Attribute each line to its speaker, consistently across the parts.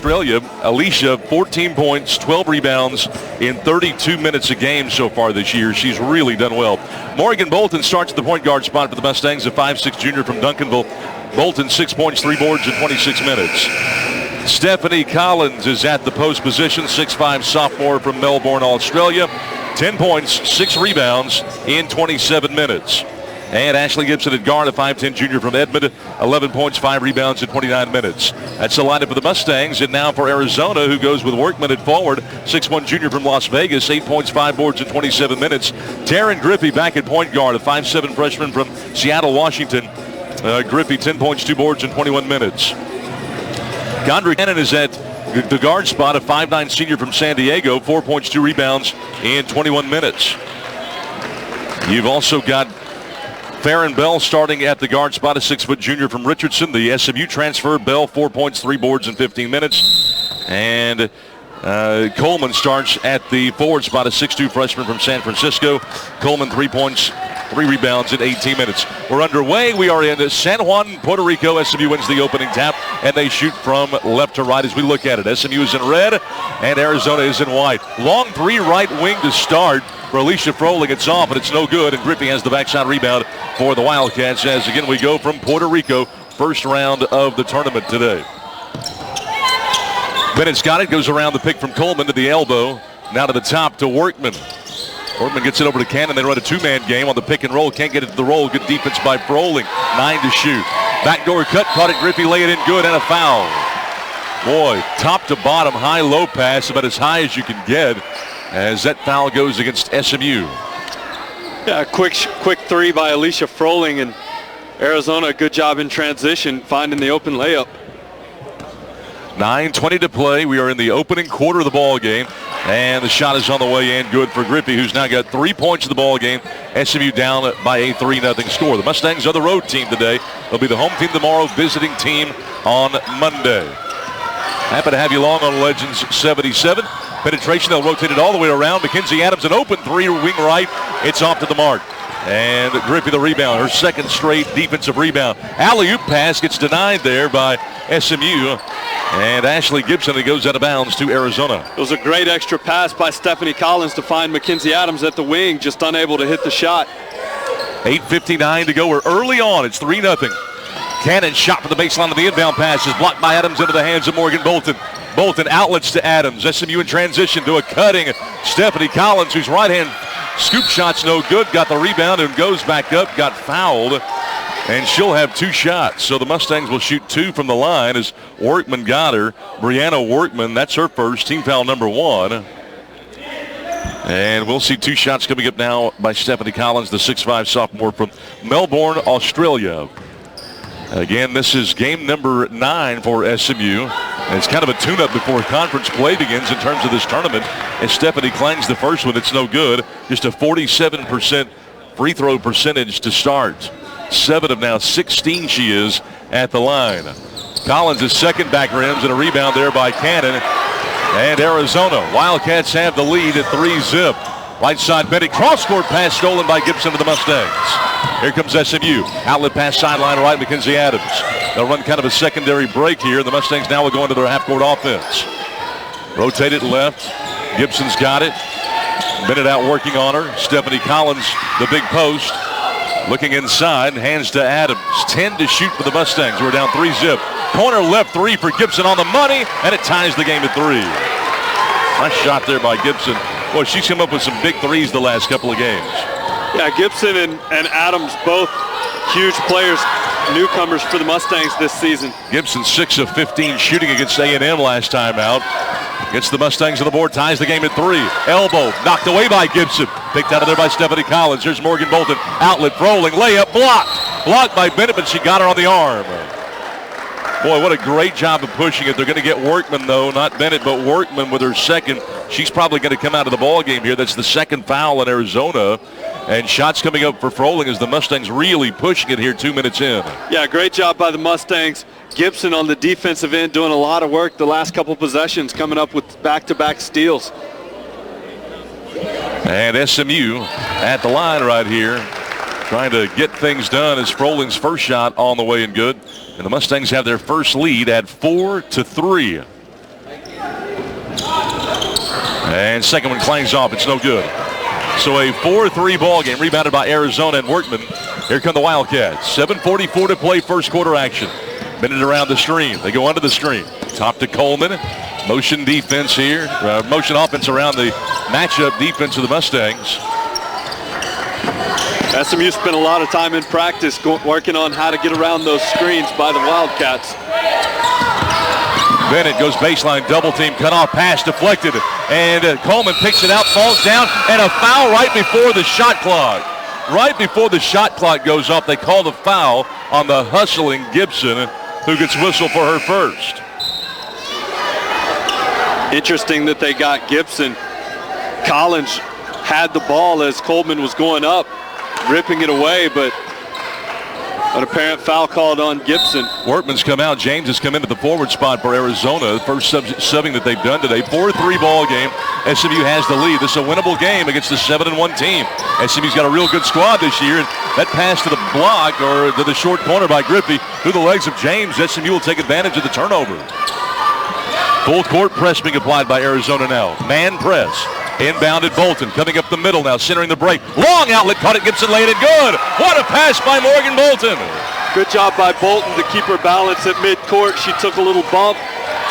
Speaker 1: Australia. Alicia, 14 points, 12 rebounds in 32 minutes a game so far this year. She's really done well. Morgan Bolton starts at the point guard spot for the Mustangs, a 5'6" junior from Duncanville. Bolton, 6 points, 3 boards in 26 minutes. Stephanie Collins is at the post position, 6'5" sophomore from Melbourne, Australia. 10 points, 6 rebounds in 27 minutes. And Ashley Gibson at guard, a 5'10" junior from Edmond, 11 points, 5 rebounds in 29 minutes. That's the lineup for the Mustangs. And now for Arizona, who goes with Workman at forward, 6'1" junior from Las Vegas, 8 points, 5 boards in 27 minutes. Taryn Griffey back at point guard, a 5'7" freshman from Seattle, Washington. Griffey, 10 points, 2 boards in 21 minutes. Gondry Cannon is at the guard spot, a 5'9" senior from San Diego, 4 points, 2 rebounds in 21 minutes. You've also got Farron Bell starting at the guard spot, a 6' junior from Richardson. The SMU transfer, Bell, 4 points, 3 boards in 15 minutes. And Coleman starts at the forward spot, a 6'2" freshman from San Francisco. Coleman, 3 points, 3 rebounds in 18 minutes. We're underway. We are in San Juan, Puerto Rico. SMU wins the opening tap, and they shoot from left to right as we look at it. SMU is in red, and Arizona is in white. Long 3 right wing to start for Alicia Froling. It's off, but it's no good, and Griffey has the backside rebound for the Wildcats as, again, we go from Puerto Rico, first round of the tournament today. Bennett's got it, goes around the pick from Coleman to the elbow, now to the top to Workman. Workman gets it over to Cannon. They run a 2-man game on the pick and roll. Can't get it to the roll. Good defense by Froling. 9 to shoot. Backdoor cut, caught it. Griffey lay it in good, and a foul. Boy, top to bottom, high-low pass, about as high as you can get as that foul goes against SMU.
Speaker 2: Yeah, quick 3 by Alicia Froling, and Arizona, a good job in transition, finding the open layup.
Speaker 1: 9:20 to play. We are in the opening quarter of the ball game, and the shot is on the way and good for Griffey, who's now got 3 points in the ball game. SMU down by a 3-0 score. The Mustangs are the road team today. They'll be the home team tomorrow, visiting team on Monday. Happy to have you along on Legends 77. Penetration, they'll rotate it all the way around. Mackenzie Adams, an open 3, wing right. It's off to the mark. And Griffey the rebound, her second straight defensive rebound. Alley-oop pass gets denied there by SMU. And Ashley Gibson, it goes out of bounds to Arizona.
Speaker 2: It was a great extra pass by Stephanie Collins to find Mackenzie Adams at the wing, just unable to hit the shot.
Speaker 1: 8:59 to go. We're early on. It's 3-0. Cannon shot for the baseline of the inbound pass is blocked by Adams into the hands of Morgan Bolton. Bolton outlets to Adams. SMU in transition to a cutting Stephanie Collins, whose right-hand scoop shot's no good. Got the rebound and goes back up. Got fouled. And she'll have 2 shots. So the Mustangs will shoot 2 from the line as Workman got her. Brianna Workman, that's her first, team foul number 1. And we'll see 2 shots coming up now by Stephanie Collins, the 6'5" sophomore from Melbourne, Australia. Again, this is game number 9 for SMU. And it's kind of a tune-up before conference play begins in terms of this tournament. As Stephanie clangs the first one, it's no good. Just a 47% free throw percentage to start. 7 of now 16 she is at the line. Collins' second back rims and a rebound there by Cannon. And Arizona, Wildcats have the lead at 3-0. Right side Bennett, cross-court pass stolen by Gibson to the Mustangs. Here comes SMU. Outlet pass sideline right, Mackenzie Adams. They'll run kind of a secondary break here. The Mustangs now will go into their half-court offense. Rotate it left. Gibson's got it. Bennett out working on her. Stephanie Collins, the big post. Looking inside, hands to Adams. 10 to shoot for the Mustangs. We're down 3-0. Corner left 3 for Gibson on the money, and it ties the game at 3. Nice shot there by Gibson. Boy, she's come up with some big threes the last couple of games.
Speaker 2: Yeah, Gibson and Adams, both huge players, newcomers for the Mustangs this season.
Speaker 1: Gibson 6 of 15 shooting against A&M last time out. Gets the Mustangs on the board, ties the game at 3. Elbow knocked away by Gibson. Picked out of there by Stephanie Collins. Here's Morgan Bolton. Outlet, rolling, layup, blocked. Blocked by Bennett, but she got her on the arm. Boy, what a great job of pushing it. They're going to get Workman, though. Not Bennett, but Workman with her second. She's probably going to come out of the ball game here. That's the second foul in Arizona. And shots coming up for Froling as the Mustangs really pushing it here 2 minutes in.
Speaker 2: Yeah, great job by the Mustangs. Gibson on the defensive end doing a lot of work the last couple possessions, coming up with back-to-back steals.
Speaker 1: And SMU at the line right here, trying to get things done as Froling's first shot on the way and good. And the Mustangs have their first lead at 4-3. And second one clangs off. It's no good. So a 4-3 ball game rebounded by Arizona and Workman. Here come the Wildcats. 7:44 to play, first quarter action. Minute around the screen. They go under the screen. Top to Coleman. Motion defense here. Motion offense around the matchup defense of the Mustangs.
Speaker 2: SMU spent a lot of time in practice working on how to get around those screens by the Wildcats.
Speaker 1: Bennett goes baseline, double team, cut off pass, deflected, and Coleman picks it out, falls down, and a foul right before the shot clock. Right before the shot clock goes off, they call the foul on the hustling Gibson, who gets whistled for her first.
Speaker 2: Interesting that they got Gibson. Collins had the ball as Coleman was going up, ripping it away, but an apparent foul called on Gibson.
Speaker 1: Workman's come out. James has come into the forward spot for Arizona. The first subbing that they've done today. 4-3 ball game. SMU has the lead. This is a winnable game against the 7-1 team. SMU's got a real good squad this year. And that pass to the block or to the short corner by Griffey through the legs of James. SMU will take advantage of the turnover. Full court press being applied by Arizona now. Man press. Inbounded Bolton, coming up the middle now, centering the break. Long outlet, caught it, Gibson laid it good. What a pass by Morgan Bolton.
Speaker 2: Good job by Bolton to keep her balance at midcourt. She took a little bump,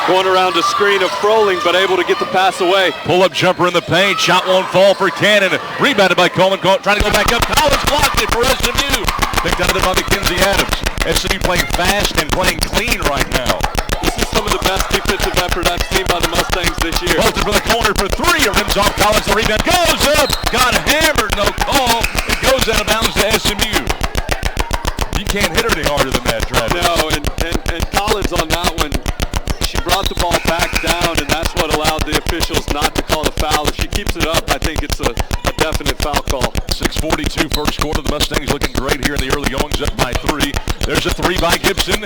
Speaker 2: going around a screen of Froling, but able to get the pass away.
Speaker 1: Pull-up jumper in the paint, shot won't fall for Cannon. Rebounded by Coleman, trying to go back up. Collins blocked it for SMU. Picked out of there by Mackenzie Adams. SMU playing fast and playing clean right now.
Speaker 2: This is some of the best defensive effort I've seen by the Mustangs this year.
Speaker 1: Bolton for the corner for three. It rims off Collins. The rebound goes up. Got hammered. No call. It goes out of bounds to SMU. You can't hit her any harder than that, Travis.
Speaker 2: No, and Collins on that one, she brought the ball back down, and that's what allowed the officials not to call the foul. If she keeps it up, I think it's a definite foul call.
Speaker 1: 6:42 first quarter. The Mustangs looking great here in the early goings, up by three. There's a three by Gibson.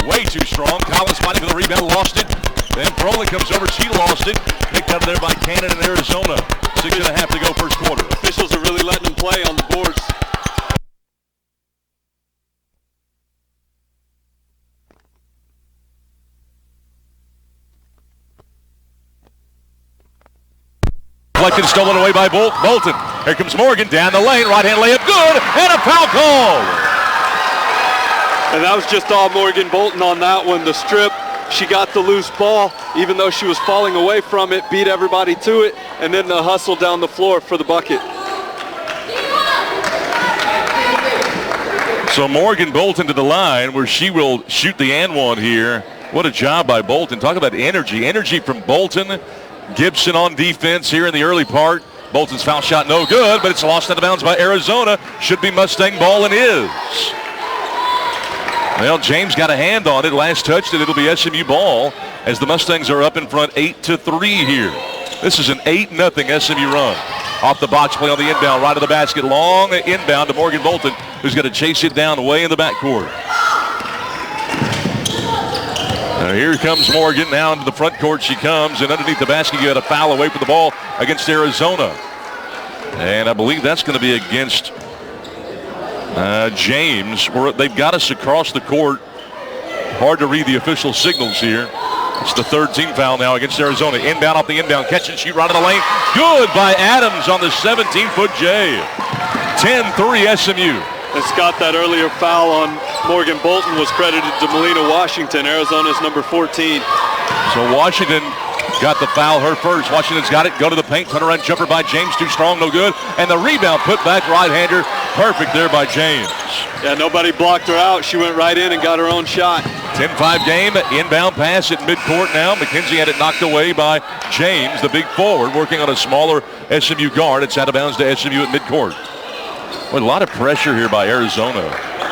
Speaker 1: Way too strong. Collins fighting for the rebound, lost it. Then Froling comes over, she lost it. Picked up there by Cannon in Arizona. 6.5 to go first quarter.
Speaker 2: Officials are really letting them play on the boards.
Speaker 1: Deflected, stolen away by Bolton. Here comes Morgan down the lane. Right-hand layup, good, and a foul call.
Speaker 2: And that was just all Morgan Bolton on that one. The strip, she got the loose ball, even though she was falling away from it, beat everybody to it, and then the hustle down the floor for the bucket.
Speaker 1: So Morgan Bolton to the line where she will shoot the and one here. What a job by Bolton. Talk about energy. Energy from Bolton. Gibson on defense here in the early part. Bolton's foul shot no good, but it's lost out of bounds by Arizona. Should be Mustang ball and is. Well, James got a hand on it. Last touched it. It'll be SMU ball as the Mustangs are up in front 8-3 here. This is an 8-0 SMU run. Off the box play on the inbound, right of the basket. Long inbound to Morgan Bolton, who's going to chase it down way in the backcourt. Now here comes Morgan. Now into the front court she comes, and underneath the basket, you got a foul away from the ball against Arizona. And I believe that's going to be against James. They've got us across the court. Hard to read the official signals here. It's the third team foul now against Arizona. Inbound off the inbound. Catch and shoot right in the lane. Good by Adams on the 17-foot J. 10-3 SMU.
Speaker 2: And Scott, that earlier foul on Morgan Bolton was credited to Melina Washington, Arizona's number 14.
Speaker 1: So Washington got the foul, her first. Washington's got it. Go to the paint. Turnaround jumper by James. Too strong, no good. And the rebound put back right-hander. Perfect there by James.
Speaker 2: Yeah, nobody blocked her out. She went right in and got her own shot.
Speaker 1: 10-5 game. Inbound pass at midcourt now. McKenzie had it knocked away by James, the big forward, working on a smaller SMU guard. It's out of bounds to SMU at midcourt. Well, a lot of pressure here by Arizona.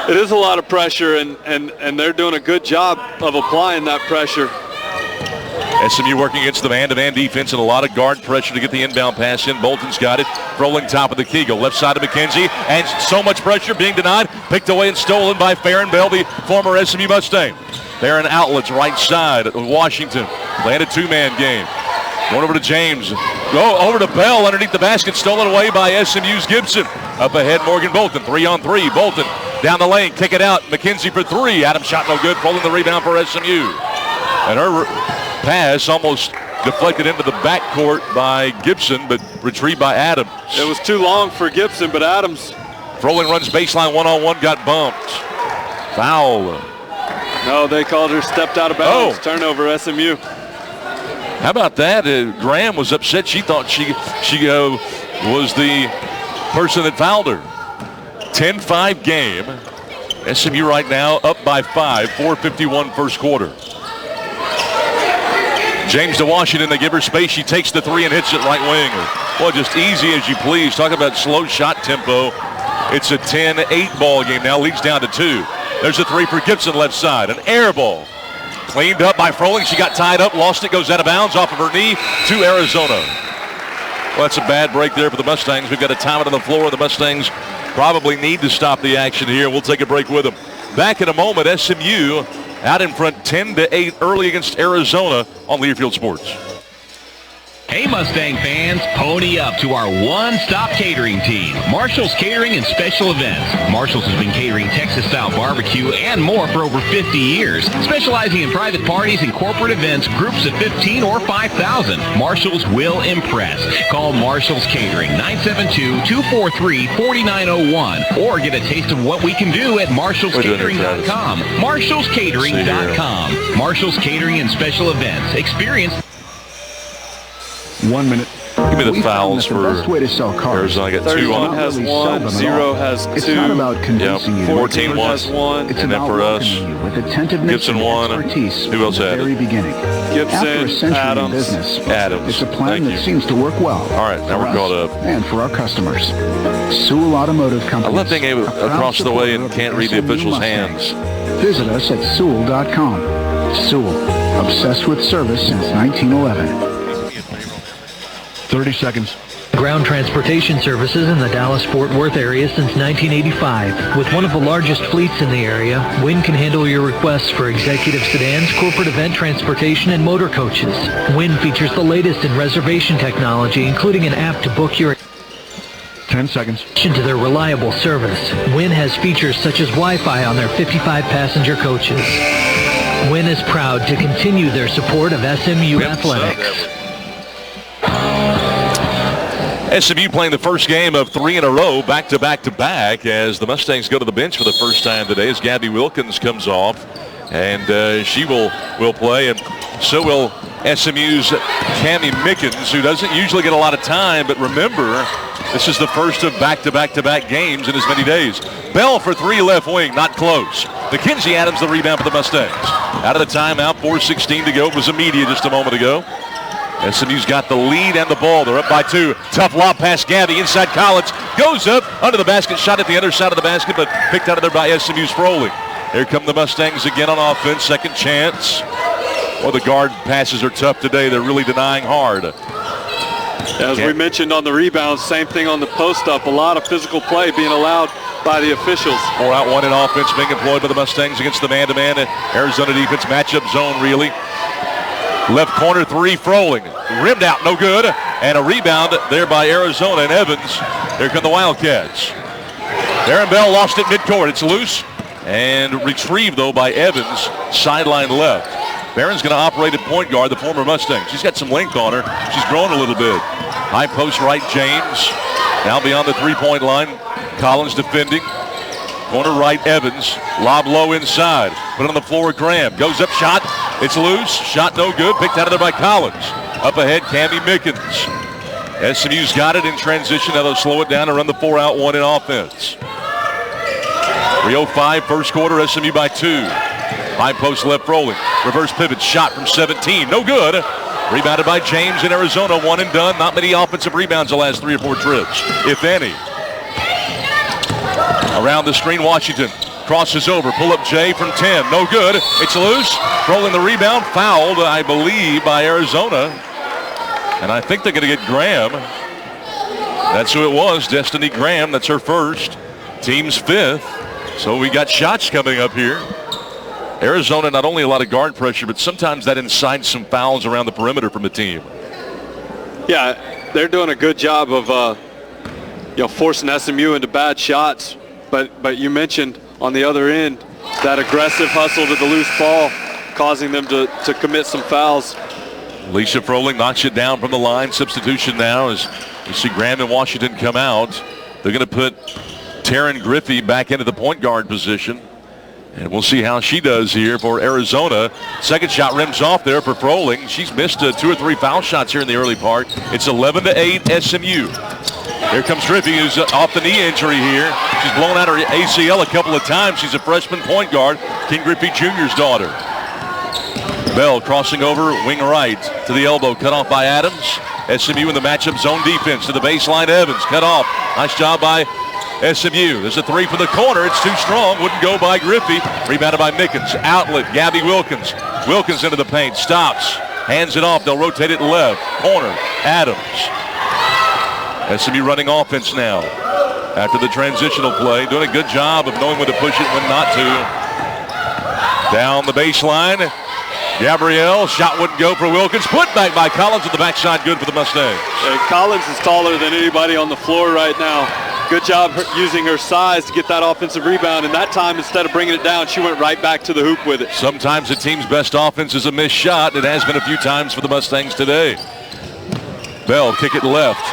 Speaker 2: It is a lot of pressure, and they're doing a good job of applying that pressure.
Speaker 1: SMU working against the man-to-man defense and a lot of guard pressure to get the inbound pass in. Bolton's got it. Rolling top of the Kegel. Left side of McKenzie. And so much pressure being denied. Picked away and stolen by Farron Bell, the former SMU Mustang. Farron outlets right side of Washington. Playing a two-man game. Going over to James. Go over to Bell underneath the basket. Stolen away by SMU's Gibson. Up ahead, Morgan Bolton. 3-on-3. Bolton down the lane. Kick it out. McKenzie for three. Adams shot no good. Pulling the rebound for SMU. And her pass almost Deflected into the backcourt by Gibson, but retrieved by Adams.
Speaker 2: It was too long for Gibson, but Adams.
Speaker 1: Froling runs baseline one-on-one, got bumped. Foul.
Speaker 2: No, they called her stepped out of bounds. Turnover, SMU.
Speaker 1: How about that? Graham was upset. She thought she was the person that fouled her. 10-5 game. SMU right now up by 5, 4:51 first quarter. James to Washington, they give her space. She takes the three and hits it right wing. Well, just easy as you please. Talk about slow shot tempo. It's a 10-8 ball game now. Leads down to 2. There's a three for Gibson left side. An air ball. Cleaned up by Froling. She got tied up, lost it, goes out of bounds off of her knee to Arizona. Well, that's a bad break there for the Mustangs. We've got a timeout on the floor. The Mustangs probably need to stop the action here. We'll take a break with them. Back in a moment, SMU out in front 10-8 early against Arizona on Learfield Sports.
Speaker 3: Hey Mustang fans, pony up to our one-stop catering team, Marshall's Catering and Special Events. Marshall's has been catering Texas-style barbecue and more for over 50 years, specializing in private parties and corporate events, groups of 15 or 5,000. Marshall's will impress. Call Marshall's Catering, 972-243-4901, or get a taste of what we can do at marshallscatering.com. marshallscatering.com. Marshall's Catering and Special Events. Experience
Speaker 4: 1 minute.
Speaker 1: Give me the fouls for Arizona. I got 2 on.
Speaker 2: Has 1, 0 has 2.
Speaker 4: It's not about convincing you.
Speaker 1: 14
Speaker 2: has 1.
Speaker 4: It's
Speaker 1: and then for us,
Speaker 4: with attentiveness
Speaker 1: Gibson
Speaker 4: and
Speaker 1: 1.
Speaker 4: expertise
Speaker 1: Who else
Speaker 4: from the
Speaker 1: had
Speaker 4: very
Speaker 1: it?
Speaker 4: beginning.
Speaker 2: Gibson,
Speaker 4: After a century
Speaker 2: Adams.
Speaker 4: in business,
Speaker 1: Adams.
Speaker 4: it's a plan
Speaker 1: Thank
Speaker 4: that
Speaker 1: you.
Speaker 4: seems to work well.
Speaker 1: All right, now
Speaker 4: for
Speaker 1: we're
Speaker 4: us
Speaker 1: caught up.
Speaker 4: And for our customers. Sewell Automotive Company.
Speaker 1: I love being able across the way and can't read the officials' hands.
Speaker 4: Visit us at Sewell.com. Sewell, obsessed with service since 1911.
Speaker 5: 30 seconds.
Speaker 6: Ground transportation services in the Dallas-Fort Worth area since 1985. With one of the largest fleets in the area, Wynn can handle your requests for executive sedans, corporate event transportation, and motor coaches. Wynn features the latest in reservation technology, including an app to book your
Speaker 5: 10 seconds.
Speaker 6: to their reliable service. Wynn has features such as Wi-Fi on their 55-passenger coaches. Wynn is proud to continue their support of SMU athletics.
Speaker 1: SMU playing the first game of 3 in a row, back-to-back-to-back, as the Mustangs go to the bench for the first time today as Gabby Wilkins comes off. And she will play, and so will SMU's Cammie Mickens, who doesn't usually get a lot of time, but remember, this is the first of back-to-back-to-back games in as many days. Bell for 3 left wing, not close. Mackenzie Adams the rebound for the Mustangs. Out of the timeout, 4:16 to go. It was immediate just a moment ago. SMU's got the lead and the ball. They're up by 2. Tough lob past Gabby inside Collins. Goes up under the basket, shot at the other side of the basket, but picked out of there by SMU's Froling. Here come the Mustangs again on offense. Second chance. Well, the guard passes are tough today. They're really denying hard.
Speaker 2: As we mentioned on the rebounds, same thing on the post-up. A lot of physical play being allowed by the officials.
Speaker 1: 4 out 1 in offense being employed by the Mustangs against the man-to-man Arizona defense matchup zone, really. Left corner 3, Froling. Rimmed out, no good. And a rebound there by Arizona and Evans. Here come the Wildcats. Darren Bell lost it midcourt. It's loose and retrieved, though, by Evans, sideline left. Barron's going to operate at point guard, the former Mustang. She's got some length on her. She's grown a little bit. High post right, James. Now beyond the three-point line. Collins defending. Corner right, Evans. Lob low inside. Put it on the floor, Graham. Goes up, shot. It's loose. Shot no good. Picked out of there by Collins. Up ahead, Cammie Mickens. SMU's got it in transition. Now they'll slow it down and run the 4 out 1 in offense. 3:05 first quarter, SMU by 2. High post left rolling. Reverse pivot shot from 17. No good. Rebounded by James in Arizona. 1 and done. Not many offensive rebounds the last 3 or 4 trips, if any. Around the screen, Washington crosses over. Pull up Jay from 10. No good. It's loose. Rolling the rebound. Fouled, I believe, by Arizona. And I think they're going to get Graham. That's who it was, Destiny Graham. That's her first. Team's 5th. So we got shots coming up here. Arizona, not only a lot of guard pressure, but sometimes that incites some fouls around the perimeter from the team.
Speaker 2: Yeah, they're doing a good job of forcing SMU into bad shots. But you mentioned on the other end that aggressive hustle to the loose ball, causing them to commit some fouls.
Speaker 1: Alicia Froling knocks it down from the line. Substitution now as you see Graham and Washington come out. They're going to put Taryn Griffey back into the point guard position. And we'll see how she does here for Arizona. Second shot rims off there for Froling. She's missed 2 or 3 foul shots here in the early part. It's 11-8 SMU. Here comes Griffey, who's off the knee injury here. She's blown out her ACL a couple of times. She's a freshman point guard, King Griffey Jr.'s daughter. Bell crossing over, wing right to the elbow, cut off by Adams. SMU in the matchup zone defense to the baseline. Evans cut off. Nice job by SMU. There's a 3 from the corner. It's too strong. Wouldn't go by Griffey. Rebounded by Mickens. Outlet, Gabby Wilkins. Wilkins into the paint. Stops. Hands it off. They'll rotate it left. Corner. Adams. SMU running offense now. After the transitional play. Doing a good job of knowing when to push it, when not to. Down the baseline. Gabrielle, shot wouldn't go for Wilkins. Put back by Collins at the backside, good for the Mustangs.
Speaker 2: And Collins is taller than anybody on the floor right now. Good job using her size to get that offensive rebound. And that time, instead of bringing it down, she went right back to the hoop with it.
Speaker 1: Sometimes a team's best offense is a missed shot. It has been a few times for the Mustangs today. Bell, kick it left.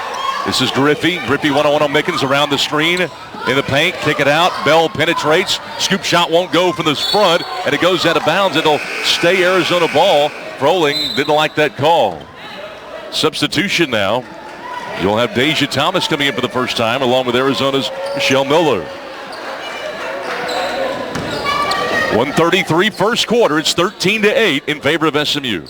Speaker 1: This is Griffey. Griffey one-on-one on Mickens around the screen. In the paint, kick it out. Bell penetrates. Scoop shot won't go from the front, and it goes out of bounds. It'll stay Arizona ball. Froling didn't like that call. Substitution now. You'll have Deja Thomas coming in for the first time, along with Arizona's Michelle Miller. 1:33 first quarter. It's 13-8 in favor of SMU.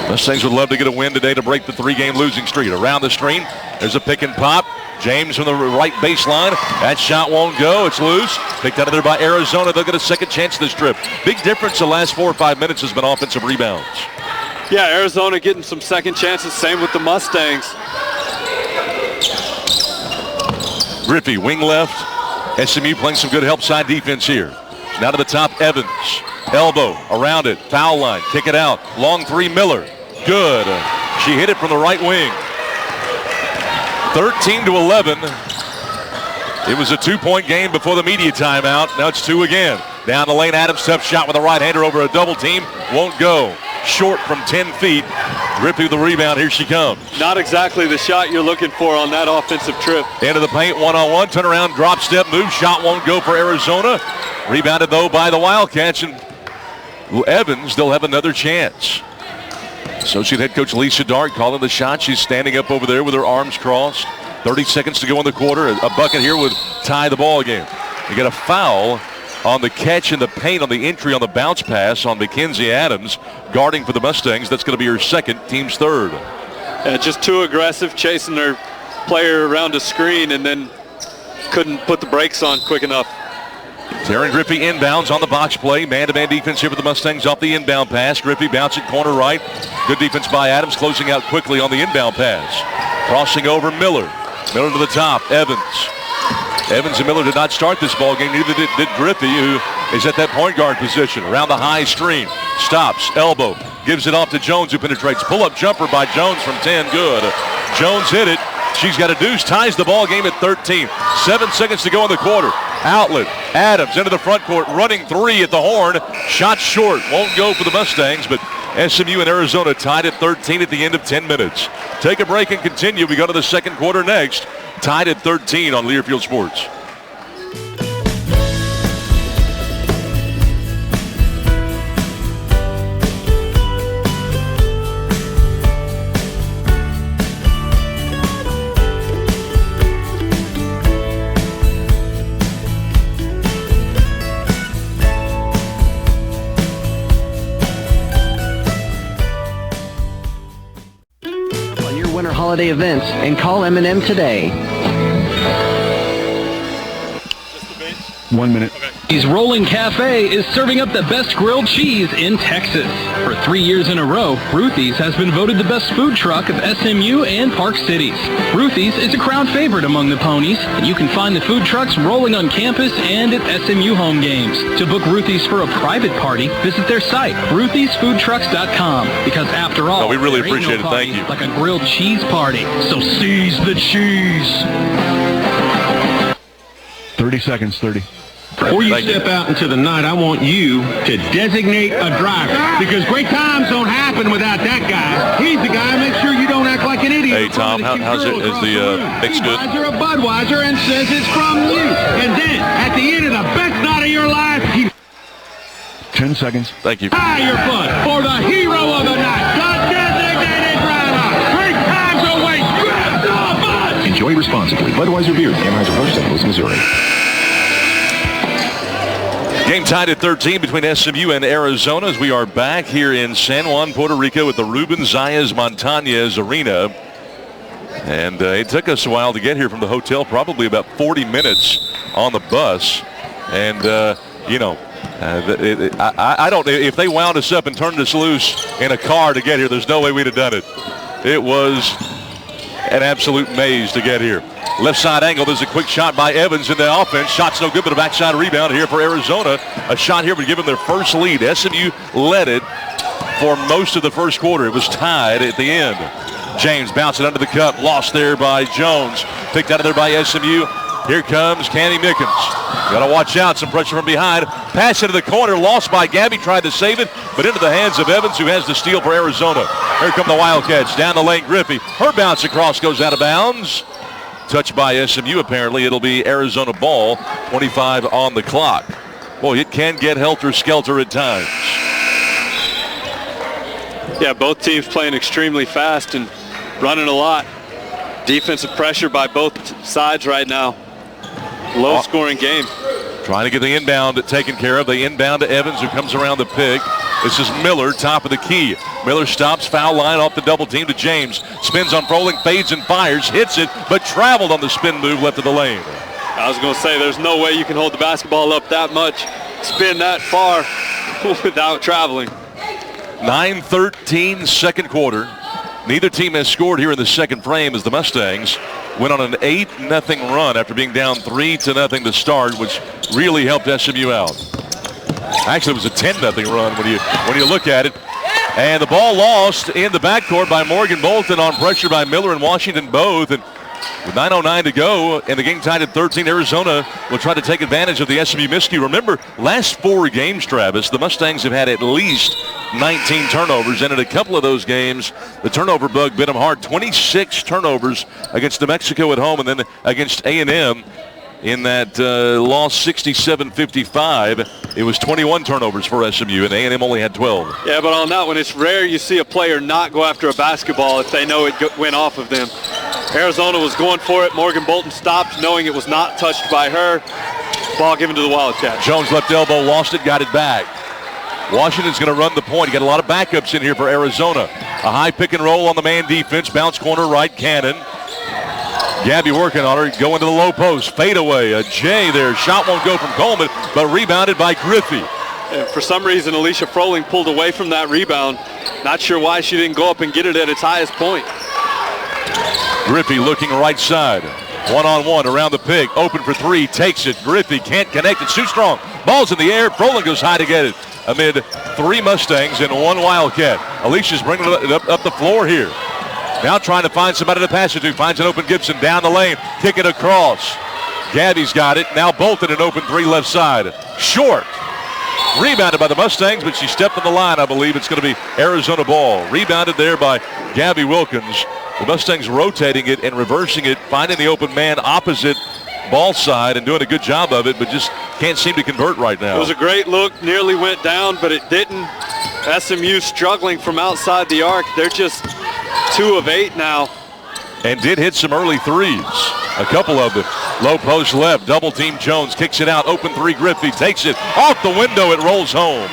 Speaker 1: Mustangs would love to get a win today to break the 3-game losing streak. Around the screen, there's a pick and pop. James from the right baseline. That shot won't go. It's loose. Picked out of there by Arizona. They'll get a second chance to this trip. Big difference the last 4 or 5 minutes has been offensive rebounds.
Speaker 2: Yeah, Arizona getting some second chances. Same with the Mustangs.
Speaker 1: Griffey, wing left. SMU playing some good help side defense here. Now to the top, Evans. Elbow around it. Foul line. Kick it out. Long 3, Miller. Good. She hit it from the right wing. 13-11. It was a 2-point game before the media timeout. Now it's 2 again. Down the lane, Adams, tough shot with a right-hander over a double team. Won't go. Short from 10 feet. Griffey with the rebound. Here she comes.
Speaker 2: Not exactly the shot you're looking for on that offensive trip.
Speaker 1: Into the paint, one-on-one. Turn around, drop step move. Shot won't go for Arizona. Rebounded, though, by the Wildcats. And Evans, they'll have another chance. Associate head coach Lisa Dart calling the shot. She's standing up over there with her arms crossed. 30 seconds to go in the quarter. A bucket here would tie the ball game. You get a foul on the catch in the paint on the entry on the bounce pass on Mackenzie Adams, guarding for the Mustangs. That's going to be her second, team's third.
Speaker 2: Just too aggressive, chasing her player around a screen and then couldn't put the brakes on quick enough.
Speaker 1: Taryn Griffey inbounds on the box play. Man-to-man defense here for the Mustangs off the inbound pass. Griffey bouncing corner right. Good defense by Adams, closing out quickly on the inbound pass. Crossing over Miller. Miller to the top. Evans. Evans and Miller did not start this ball game. Neither did Griffey, who is at that point guard position. Around the high screen. Stops. Elbow. Gives it off to Jones, who penetrates. Pull-up jumper by Jones from 10. Good. Jones hit it. She's got a deuce, ties the ball game at 13. 7 seconds to go in the quarter. Outlet, Adams into the front court, running 3 at the horn. Shot short, won't go for the Mustangs, but SMU and Arizona tied at 13 at the end of 10 minutes. Take a break and continue. We go to the second quarter next. Tied at 13 on Learfield Sports.
Speaker 7: Holiday events and call M&M today.
Speaker 5: 1 minute.
Speaker 8: Ruthie's Rolling Cafe is serving up the best grilled cheese in Texas. For 3 years in a row, Ruthie's has been voted the best food truck of SMU and Park Cities. Ruthie's is a crowd favorite among the ponies, and you can find the food trucks rolling on campus and at SMU home games. To book Ruthie's for a private party, visit their site, ruthiesfoodtrucks.com. Because after all,
Speaker 1: we really
Speaker 8: there ain't
Speaker 1: appreciate
Speaker 8: no
Speaker 1: it. Thank
Speaker 8: party
Speaker 1: you.
Speaker 8: like a grilled cheese party. So seize the cheese.
Speaker 5: 30 seconds, 30.
Speaker 9: Before you step out into the night, I want you to designate a driver, because great times don't happen without that guy. He's the guy. Make sure you don't act like an idiot.
Speaker 1: Hey, Tom, how's it? Is the mix good?
Speaker 9: Budweiser, a Budweiser, and says it's from you. And then, at the end of the best night of your life,
Speaker 5: 10 seconds.
Speaker 1: Thank you.
Speaker 9: Tie your foot for the hero of the night, the designated driver. Great times await. Grab the bud.
Speaker 10: Enjoy responsibly. Budweiser Beer, Anheuser-Busch, St. Louis, Missouri.
Speaker 1: Game tied at 13 between SMU and Arizona as we are back here in San Juan, Puerto Rico at the Ruben Zayas Montañez Arena. And it took us a while to get here from the hotel, probably about 40 minutes on the bus. And, I don't, if they wound us up and turned us loose in a car to get here, there's no way we'd have done it. It was an absolute maze to get here. Left side angle, there's a quick shot by Evans in the offense. Shot's no good, but a backside rebound here for Arizona. A shot here would give them their first lead. SMU led it for most of the first quarter. It was tied at the end. James bouncing under the cup, lost there by Jones. Picked out of there by SMU. Here comes Candy Mickens. Got to watch out, some pressure from behind. Pass into the corner, lost by Gabby, tried to save it, but into the hands of Evans, who has the steal for Arizona. Here come the Wildcats, down the lane, Griffey. Her bounce across goes out of bounds. Touched by SMU, apparently. It'll be Arizona ball, 25 on the clock. Boy, it can get helter-skelter at times.
Speaker 2: Yeah, both teams playing extremely fast and running a lot. Defensive pressure by both sides right now. Low-scoring game.
Speaker 1: Trying to get the inbound taken care of. They inbound to Evans, who comes around the pick. This is Miller, top of the key. Miller stops, foul line off the double team to James. Spins on Froling, fades and fires, hits it, but traveled on the spin move left of the lane.
Speaker 2: I was going to say, there's no way you can hold the basketball up that much, spin that far without traveling.
Speaker 1: 9:13 second quarter. Neither team has scored here in the second frame as the Mustangs went on an 8-0 run after being down 3-0 to start, which really helped SMU out. Actually, it was a 10-0 run when you look at it. And the ball lost in the backcourt by Morgan Bolton on pressure by Miller and Washington both. And with 9:09 to go and the game tied at 13, Arizona will try to take advantage of the SMU miscue. Remember, last 4 games, Travis, the Mustangs have had at least 19 turnovers, and in a couple of those games, the turnover bug bit them hard. 26 turnovers against New Mexico at home, and then against A&M in that loss 67-55. It was 21 turnovers for SMU, and A&M only had 12.
Speaker 2: Yeah, but on that one, it's rare you see a player not go after a basketball if they know it went off of them. Arizona was going for it. Morgan Bolton stopped, knowing it was not touched by her. Ball given to the Wildcats.
Speaker 1: Jones left elbow, lost it, got it back. Washington's going to run the point. You got a lot of backups in here for Arizona. A high pick and roll on the man defense. Bounce corner right, Cannon. Gabby working on her, going to the low post. Fade away, a J there. Shot won't go from Coleman, but rebounded by Griffey.
Speaker 2: And for some reason, Alicia Froling pulled away from that rebound. Not sure why she didn't go up and get it at its highest point.
Speaker 1: Griffey looking right side. One-on-one around the pick. Open for 3. Takes it. Griffey can't connect. It's too strong. Ball's in the air. Froling goes high to get it. Amid 3 Mustangs and 1 Wildcat. Alicia's bringing it up the floor here. Now trying to find somebody to pass it to. Finds an open Gibson down the lane. Kick it across. Gabby's got it. Now Bolton an open 3 left side. Short. Rebounded by the Mustangs, but she stepped on the line, I believe. It's going to be Arizona ball. Rebounded there by Gabby Wilkins. The Mustangs rotating it and reversing it, finding the open man opposite ball side and doing a good job of it, but just can't seem to convert right now.
Speaker 2: It was a great look, nearly went down, but it didn't. SMU struggling from outside the arc. They're just 2 of 8 now.
Speaker 1: And did hit some early threes. A couple of them. Low post left, double team Jones, kicks it out, open 3 Griffey, takes it off the window, it rolls home.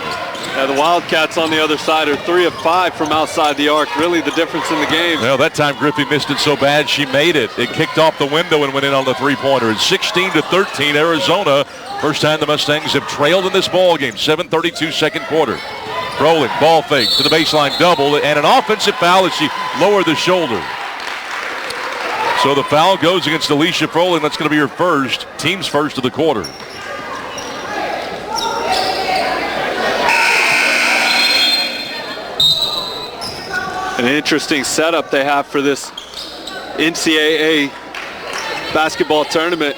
Speaker 2: Yeah, the Wildcats on the other side are 3 of 5 from outside the arc. Really the difference in the game.
Speaker 1: Well, that time Griffey missed it so bad she made it. It kicked off the window and went in on the 3-pointer. It's 16-13 Arizona. First time the Mustangs have trailed in this ball game. 7:32 second quarter. Rolling, ball fake to the baseline, double, and an offensive foul as she lowered the shoulder. So the foul goes against Alicia Froling. That's going to be her first, team's first of the quarter.
Speaker 2: An interesting setup they have for this NCAA basketball tournament.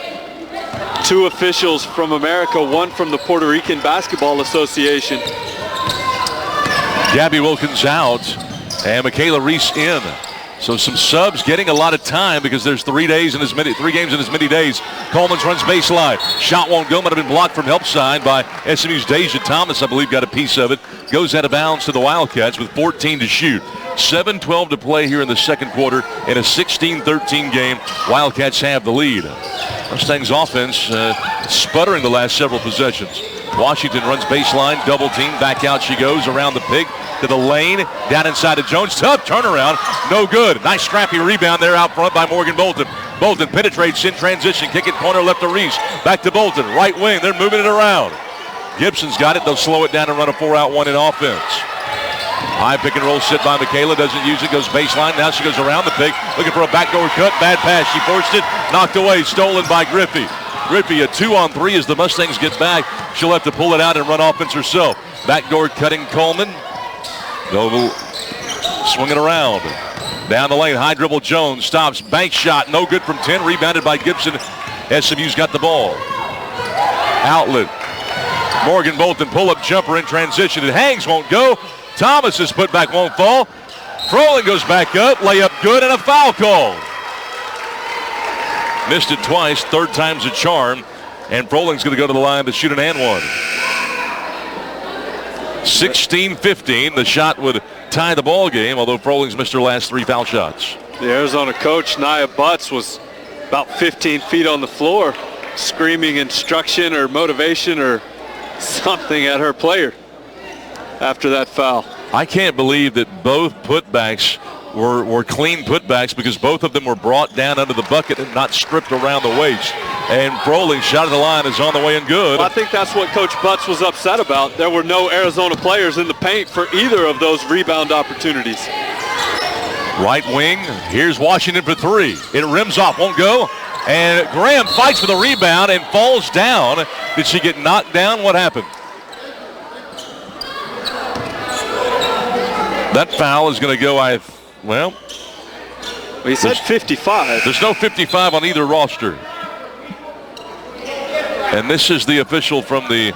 Speaker 2: 2 officials from America, 1 from the Puerto Rican Basketball Association.
Speaker 1: Gabby Wilkins out and Michaela Reese in. So some subs getting a lot of time because there's 3 games in as many days. Coleman's runs baseline. Shot won't go. Might have been blocked from help side by SMU's Deja Thomas, I believe, got a piece of it. Goes out of bounds to the Wildcats with 14 to shoot. 7:12 to play here in the second quarter in a 16-13 game. Wildcats have the lead. Mustangs offense sputtering the last several possessions. Washington runs baseline, double team, back out she goes around the pig to the lane, down inside to Jones. Tough turnaround, no good. Nice scrappy rebound there out front by Morgan Bolton. Bolton penetrates in transition, kick it corner left to Reese. Back to Bolton, right wing, they're moving it around. Gibson's got it, they'll slow it down and run a 4-out-1 in offense. High pick and roll sit by Michaela, doesn't use it, goes baseline. Now she goes around the pick, looking for a backdoor cut, bad pass. She forced it, knocked away, stolen by Griffey. Griffey a 2-on-3 as the Mustangs get back. She'll have to pull it out and run offense herself. Backdoor cutting Coleman. They'll swing it around. Down the lane, high dribble Jones, stops, bank shot, no good from 10, rebounded by Gibson. SMU's got the ball. Outlet. Morgan Bolton, pull-up jumper in transition. It hangs, won't go. Thomas's putback won't fall. Froling goes back up, layup good, and a foul call. Missed it twice, third time's a charm, and Froling's going to go to the line to shoot an and one. 16-15, the shot would tie the ball game, although Froling's missed her last 3 foul shots.
Speaker 2: The Arizona coach, Nia Butts, was about 15 feet on the floor, screaming instruction or motivation or something at her player after that foul.
Speaker 1: I can't believe that both putbacks were clean putbacks because both of them were brought down under the bucket and not stripped around the waist. And Froling shot at the line is on the way and good.
Speaker 2: Well, I think that's what Coach Butts was upset about. There were no Arizona players in the paint for either of those rebound opportunities.
Speaker 1: Right wing, here's Washington for 3. It rims off, won't go. And Graham fights for the rebound and falls down. Did she get knocked down? What happened? That foul is going to go, well,
Speaker 2: he said 55.
Speaker 1: There's no 55 on either roster. And this is the official from the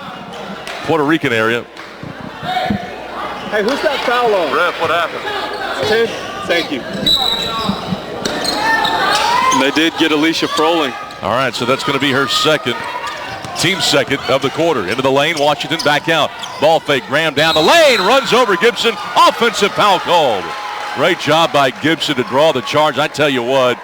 Speaker 1: Puerto Rican area.
Speaker 2: Hey, who's that foul on?
Speaker 1: Ref, what happened?
Speaker 2: 10. Thank you. And they did get Alicia Froling.
Speaker 1: All right, so that's going to be her second, team second of the quarter. Into the lane, Washington back out. Ball fake, Graham down the lane, runs over Gibson. Offensive foul called. Great job by Gibson to draw the charge. I tell you what,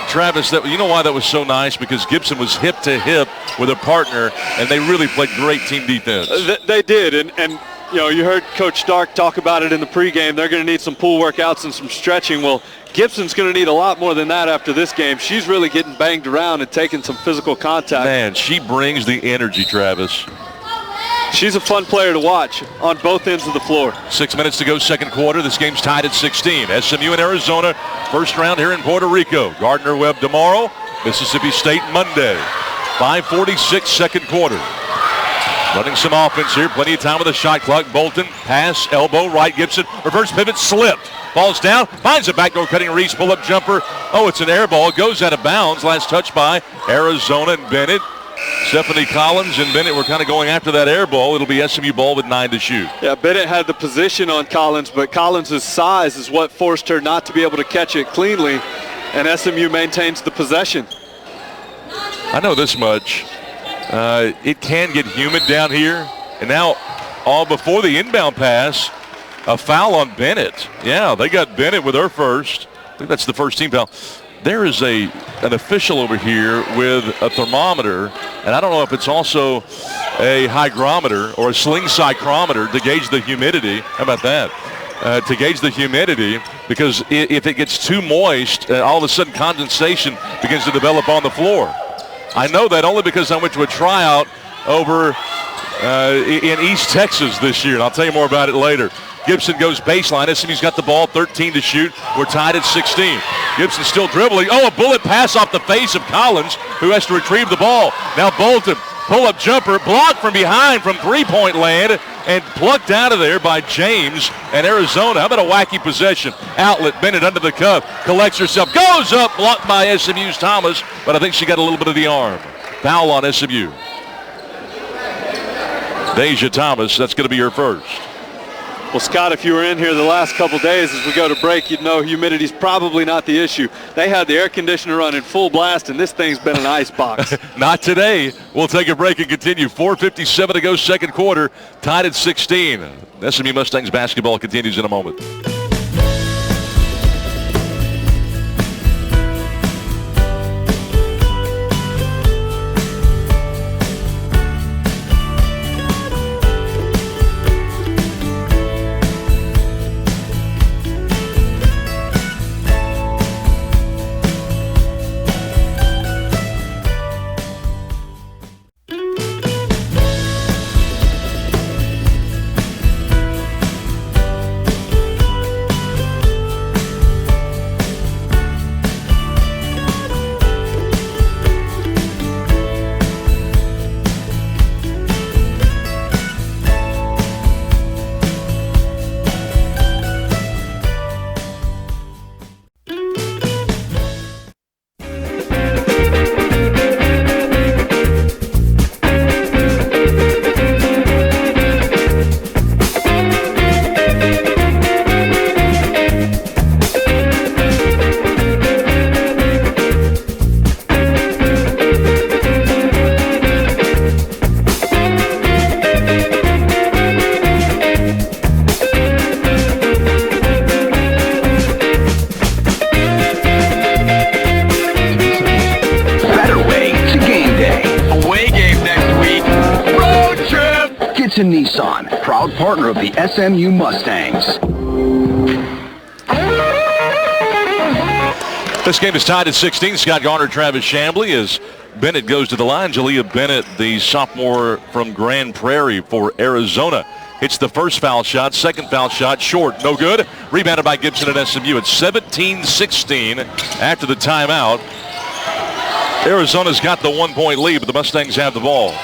Speaker 1: Travis, you know why that was so nice? Because Gibson was hip to hip with a partner, and they really played great team defense.
Speaker 2: They did, and you know, you heard Coach Stark talk about it in the pregame. They're going to need some pool workouts and some stretching. Well, Gibson's going to need a lot more than that after this game. She's really getting banged around and taking some physical contact.
Speaker 1: Man, she brings the energy, Travis.
Speaker 2: She's a fun player to watch on both ends of the floor.
Speaker 1: 6 minutes to go, second quarter. This game's tied at 16. SMU and Arizona, first round here in Puerto Rico. Gardner-Webb tomorrow, Mississippi State Monday. 5:46, second quarter. Running some offense here, plenty of time with the shot clock. Bolton, pass, elbow, right, Gibson, reverse pivot, slipped. Falls down, finds a backdoor cutting Reese, pull-up jumper. Oh, it's an air ball, goes out of bounds. Last touch by Arizona and Bennett. Stephanie Collins and Bennett were kind of going after that air ball. It'll be SMU ball with 9 to shoot.
Speaker 2: Yeah, Bennett had the position on Collins, but Collins' size is what forced her not to be able to catch it cleanly, and SMU maintains the possession.
Speaker 1: I know this much. It can get humid down here, and now all before the inbound pass, a foul on Bennett. Yeah, they got Bennett with her first. I think that's the first team foul. There is an official over here with a thermometer, and I don't know if it's also a hygrometer or a sling psychrometer to gauge the humidity. How about that? To gauge the humidity, because if it gets too moist, all of a sudden condensation begins to develop on the floor. I know that only because I went to a tryout over in East Texas this year, and I'll tell you more about it later. Gibson goes baseline. SMU's got the ball, 13 to shoot. We're tied at 16. Gibson still dribbling. Oh, a bullet pass off the face of Collins, who has to retrieve the ball. Now Bolton, pull-up jumper, blocked from behind from three-point land, and plucked out of there by James and Arizona. How about a wacky possession? Outlet, Bennett under the cuff, collects herself, goes up, blocked by SMU's Thomas, but I think she got a little bit of the arm. Foul on SMU. Deja Thomas, that's going to be her first.
Speaker 2: Well, Scott, if you were in here the last couple days as we go to break, you'd know humidity's probably not the issue. They had the air conditioner running full blast, and this thing's been an ice box.
Speaker 1: Not today. We'll take a break and continue. 4:57 to go, second quarter. Tied at 16. SMU Mustangs basketball continues in a moment.
Speaker 4: Nissan, proud partner of the SMU Mustangs.
Speaker 1: This game is tied at 16. Scott Garner, Travis Chambly as Bennett goes to the line. Jalea Bennett, the sophomore from Grand Prairie for Arizona, hits the first foul shot. Second foul shot, short, no good. Rebounded by Gibson at SMU. It's 17-16 after the timeout. Arizona's got the 1-point lead, but the Mustangs have the ball.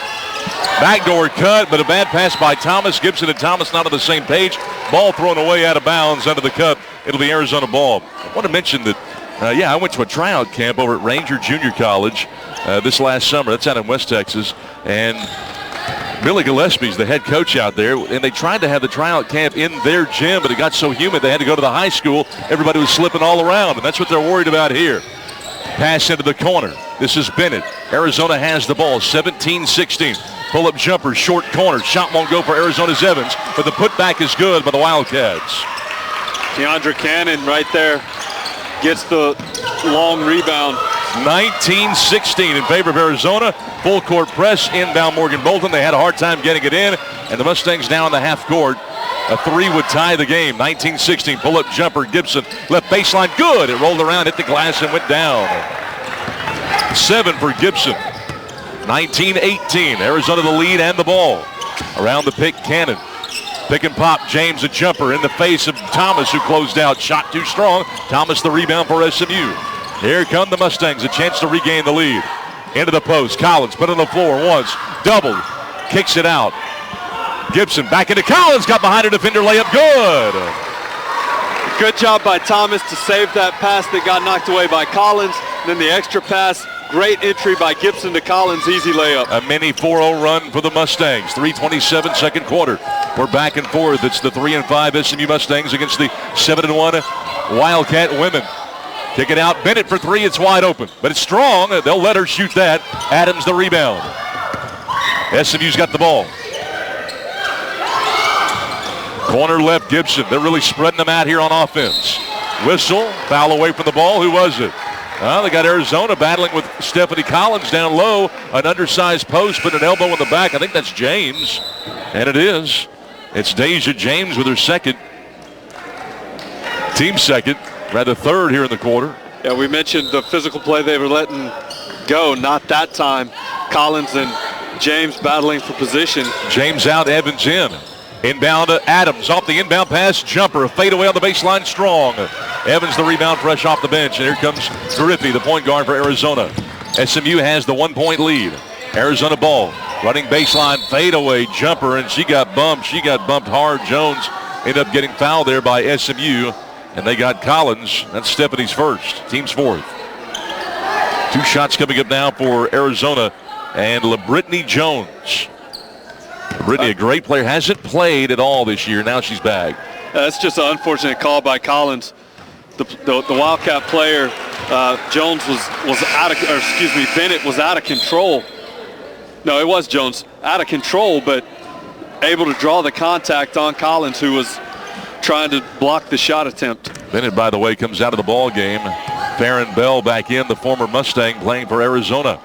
Speaker 1: Backdoor cut, but a bad pass by Thomas. Gibson and Thomas not on the same page. Ball thrown away out of bounds under the cup. It'll be Arizona ball. I want to mention that, I went to a tryout camp over at Ranger Junior College this last summer. That's out in West Texas. And Billy Gillespie's the head coach out there. And they tried to have the tryout camp in their gym, but it got so humid they had to go to the high school. Everybody was slipping all around, and that's what they're worried about here. Pass into the corner. This is Bennett. Arizona has the ball, 17-16. Pull-up jumper, short corner. Shot won't go for Arizona's Evans, but the putback is good by the Wildcats.
Speaker 2: Deandra Cannon right there gets the long rebound.
Speaker 1: 19-16 in favor of Arizona. Full court press, inbound Morgan Bolton. They had a hard time getting it in, and the Mustangs now in the half court. A three would tie the game. 19-16, pull-up jumper, Gibson. Left baseline, good. It rolled around, hit the glass, and went down. 7 for Gibson. 19-18, Arizona the lead and the ball. Around the pick, Cannon. Pick and pop, James a jumper in the face of Thomas, who closed out. Shot too strong. Thomas the rebound for SMU. Here come the Mustangs, a chance to regain the lead. Into the post, Collins put on the floor once. Doubled, kicks it out. Gibson back into Collins, got behind a defender, layup good.
Speaker 2: Good job by Thomas to save that pass that got knocked away by Collins. Then the extra pass, great entry by Gibson to Collins, easy layup.
Speaker 1: A mini 4-0 run for the Mustangs. 3:27 second quarter. We're back and forth. It's the 3-5 SMU Mustangs against the 7-1 Wildcat women. Kick it out, Bennett for three, it's wide open. But it's strong, they'll let her shoot that. Adams the rebound. SMU's got the ball. Corner left, Gibson. They're really spreading them out here on offense. Whistle, foul away from the ball. Who was it? They got Arizona battling with Stephanie Collins down low. An undersized post, but an elbow in the back. I think that's James. And it is. It's Deja James with her second. Team second. Rather third here in the quarter.
Speaker 2: Yeah, we mentioned the physical play they were letting go. Not that time. Collins and James battling for position.
Speaker 1: James out, Evans in. Inbound to Adams. Off the inbound pass, jumper. A fadeaway on the baseline, strong. Evans the rebound, fresh off the bench. And here comes Griffey, the point guard for Arizona. SMU has the 1-point lead. Arizona ball. Running baseline, fadeaway, jumper, and she got bumped. She got bumped hard. Jones ended up getting fouled there by SMU. And they got Collins. That's Stephanie's first. Team's fourth. Two shots coming up now for Arizona. and LaBrittany Jones. LaBrittany, a great player, hasn't played at all this year. Now she's back.
Speaker 2: That's just an unfortunate call by Collins. The Wildcat player, Jones was out of, or excuse me, Bennett was out of control. No, it was Jones, out of control, but able to draw the contact on Collins, who was trying to block the shot attempt.
Speaker 1: Bennett, by the way, comes out of the ball game. Farron Bell back in, the former Mustang playing for Arizona.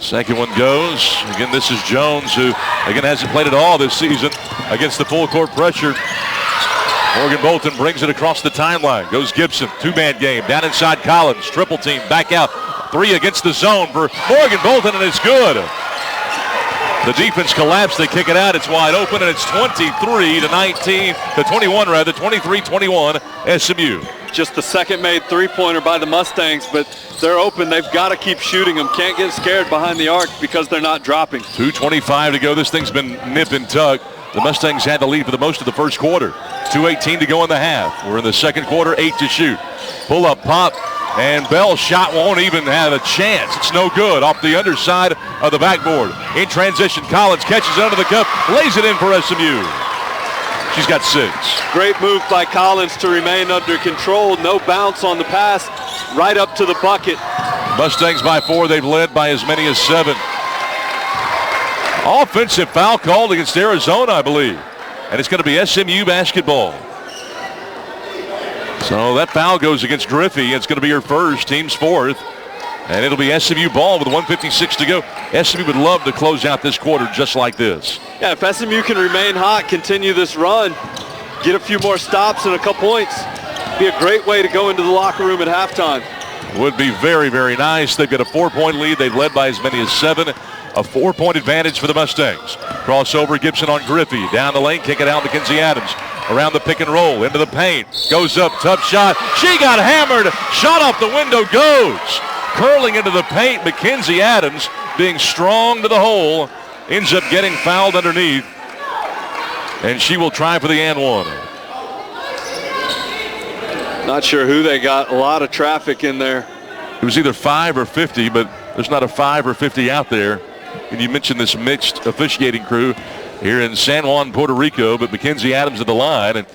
Speaker 1: Second one goes. Again, this is Jones, who, again, hasn't played at all this season against the full court pressure. Morgan Bolton brings it across the timeline. Goes Gibson, two-man game. Down inside Collins, triple team, back out. Three against the zone for Morgan Bolton, and it's good. The defense collapsed. They kick it out. It's wide open, and it's 23-21 SMU.
Speaker 2: Just the second made three-pointer by the Mustangs, but they're open. They've got to keep shooting them. Can't get scared behind the arc because they're not dropping.
Speaker 1: 2:25 to go. This thing's been nip and tuck. The Mustangs had the lead for the most of the first quarter. 2:18 to go in the half. We're in the second quarter, 8 to shoot. Pull up pop, and Bell's shot won't even have a chance. It's no good. Off the underside of the backboard. In transition, Collins catches it under the cup, lays it in for SMU. She's got 6.
Speaker 2: Great move by Collins to remain under control. No bounce on the pass, right up to the bucket.
Speaker 1: Mustangs by 4. They've led by as many as 7. Offensive foul called against Arizona, I believe. And it's going to be SMU basketball. So that foul goes against Griffey. It's going to be her first, team's 4th. And it'll be SMU ball with 1:56 to go. SMU would love to close out this quarter just like this.
Speaker 2: Yeah, if SMU can remain hot, continue this run, get a few more stops and a couple points, be a great way to go into the locker room at halftime.
Speaker 1: Would be very, very nice. They've got a 4-point lead. They've led by as many as 7. A 4-point advantage for the Mustangs. Crossover, Gibson on Griffey. Down the lane, kick it out, Mackenzie Adams. Around the pick and roll, into the paint. Goes up, tough shot. She got hammered. Shot off the window, goes. Curling into the paint, Mackenzie Adams, being strong to the hole, ends up getting fouled underneath. And she will try for the and one.
Speaker 2: Not sure who they got. A lot of traffic in there.
Speaker 1: It was either 5 or 50, but there's not a 5 or 50 out there. And you mentioned this mixed officiating crew here in San Juan, Puerto Rico, but Mackenzie Adams at the line. And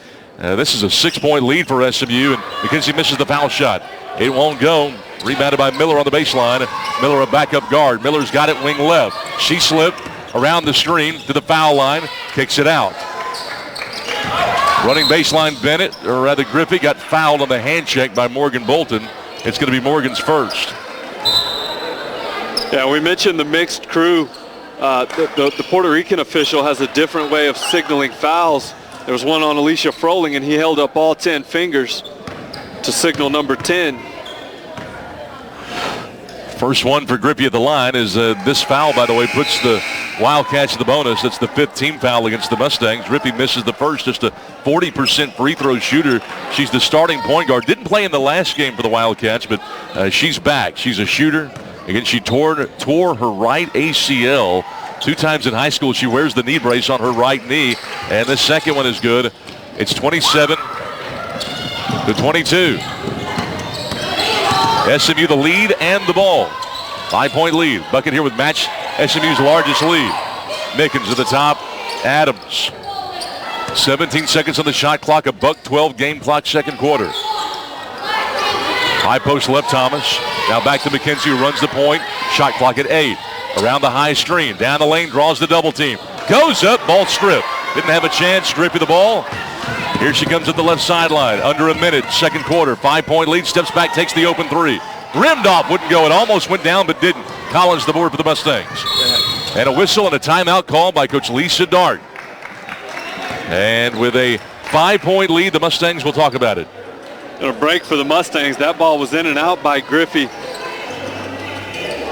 Speaker 1: this is a 6-point lead for SMU, and Mackenzie misses the foul shot. It won't go. Rebounded by Miller on the baseline. Miller, a backup guard. Miller's got it wing left. She slipped around the screen to the foul line, kicks it out. Running baseline, Bennett, or rather Griffey, got fouled on the hand check by Morgan Bolton. It's going to be Morgan's first.
Speaker 2: Yeah, we mentioned the mixed crew. The Puerto Rican official has a different way of signaling fouls. There was one on Alicia Froling, and he held up all 10 fingers to signal number 10.
Speaker 1: First one for Griffey at the line is this foul, by the way, puts the Wildcats in the bonus. That's the 5th team foul against the Mustangs. Griffey misses the first, just a 40% free throw shooter. She's the starting point guard. Didn't play in the last game for the Wildcats, but she's back. She's a shooter. Again, she tore her right ACL. 2 times in high school, she wears the knee brace on her right knee. And the second one is good. It's 27-22. SMU the lead and the ball. 5-point lead. Bucket here would match SMU's largest lead. Mickens at the top. Adams. 17 seconds on the shot clock. A $1:12 game clock, second quarter. High post left Thomas. Now back to Mackenzie, who runs the point. Shot clock at 8. Around the high screen. Down the lane, draws the double team. Goes up, ball stripped. Didn't have a chance. Griffey the ball. Here she comes at the left sideline. Under a minute, second quarter. 5-point lead, steps back, takes the open 3. Rimmed off, wouldn't go. It almost went down, but didn't. Collins the board for the Mustangs. And a whistle and a timeout call by Coach Lisa Dart. And with a 5-point lead, the Mustangs will talk about it.
Speaker 2: And a break for the Mustangs. That ball was in and out by Griffey.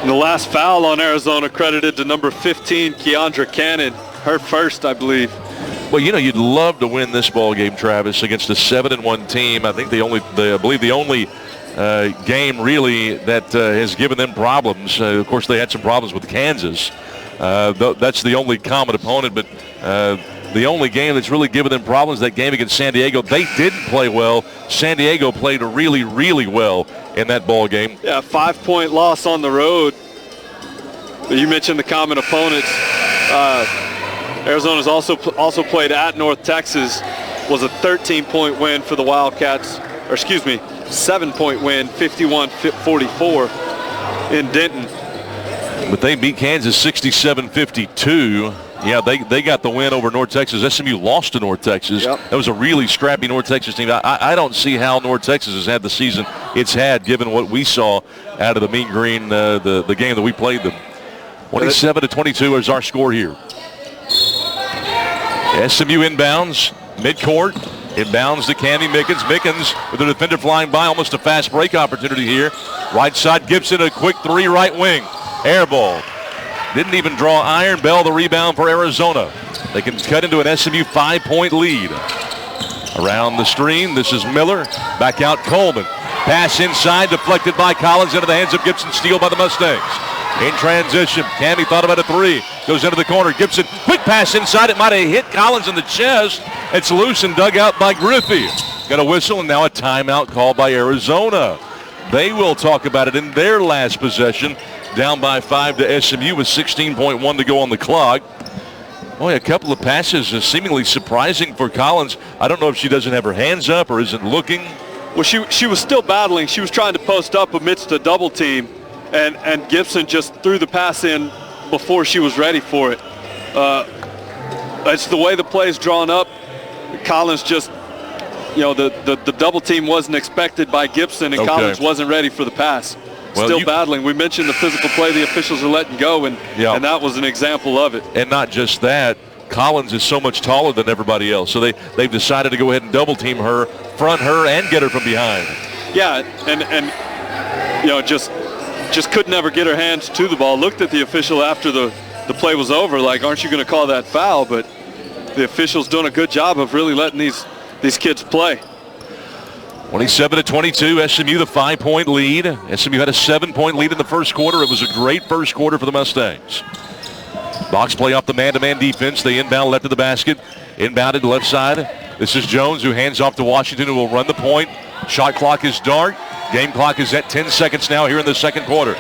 Speaker 2: And the last foul on Arizona credited to number 15, Keandra Cannon. Her first, I believe.
Speaker 1: Well, you know, you'd love to win this ball game, Travis, against a 7-1 team. I think I believe the only game really that has given them problems. Of course, they had some problems with Kansas. That's the only common opponent, but the only game that's really given them problems, that game against San Diego. They didn't play well. San Diego played really, really well in that ball game.
Speaker 2: Yeah, 5-point loss on the road. You mentioned the common opponents. Arizona's also played at North Texas. Was a 13-point win for the Wildcats, or excuse me, 7-point win, 51-44 in Denton.
Speaker 1: But they beat Kansas 67-52. Yeah, they got the win over North Texas. SMU lost to North Texas.
Speaker 2: Yep.
Speaker 1: That was a really scrappy North Texas team. I don't see how North Texas has had the season it's had, given what we saw out of the Mean Green, the game that we played them. 27-22 is our score here. SMU inbounds, midcourt. Inbounds to Cami Mickens. Mickens with the defender flying by, almost a fast break opportunity here. Right side, Gibson, a quick three, right wing. Air ball. Didn't even draw iron. Bell the rebound for Arizona. They can cut into an SMU 5-point lead. Around the screen, this is Miller. Back out Coleman. Pass inside, deflected by Collins into the hands of Gibson. Steal by the Mustangs. In transition, Cammy thought about a three. Goes into the corner. Gibson, quick pass inside. It might have hit Collins in the chest. It's loose and dug out by Griffey. Got a whistle and now a timeout called by Arizona. They will talk about it in their last possession. Down by 5 to SMU with 16.1 to go on the clock. Boy, a couple of passes is seemingly surprising for Collins. I don't know if she doesn't have her hands up or isn't looking.
Speaker 2: Well, she was still battling. She was trying to post up amidst a double team, and Gibson just threw the pass in before she was ready for it. It's the way the play's drawn up. Collins just, the double team wasn't expected by Gibson, and Collins wasn't ready for the pass. Well, still battling. We mentioned the physical play the officials are letting go, and that was an example of it.
Speaker 1: And not just that, Collins is so much taller than everybody else, so they've decided to go ahead and double team her, front her, and get her from behind.
Speaker 2: Yeah, and just could never get her hands to the ball. Looked at the official after the play was over, like, aren't you going to call that foul? But the official's doing a good job of really letting these kids play.
Speaker 1: 27-22, SMU the 5-point lead. SMU had a 7-point lead in the first quarter. It was a great first quarter for the Mustangs. Box play off the man-to-man defense. They inbound left of the basket. Inbounded left side. This is Jones, who hands off to Washington, who will run the point. Shot clock is dark. Game clock is at 10 seconds now here in the second quarter.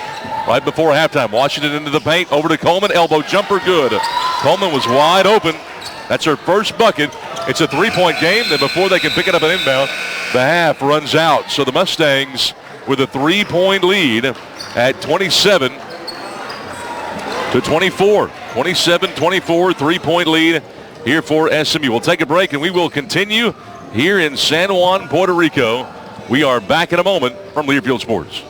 Speaker 1: Right before halftime, Washington into the paint. Over to Coleman. Elbow jumper good. Coleman was wide open. That's her first bucket. It's a 3-point game. Then before they can pick it up an inbound, the half runs out. So the Mustangs with a 3-point lead at 27-24. 27-24, 3-point lead here for SMU. We'll take a break and we will continue here in San Juan, Puerto Rico. We are back in a moment from Learfield Sports.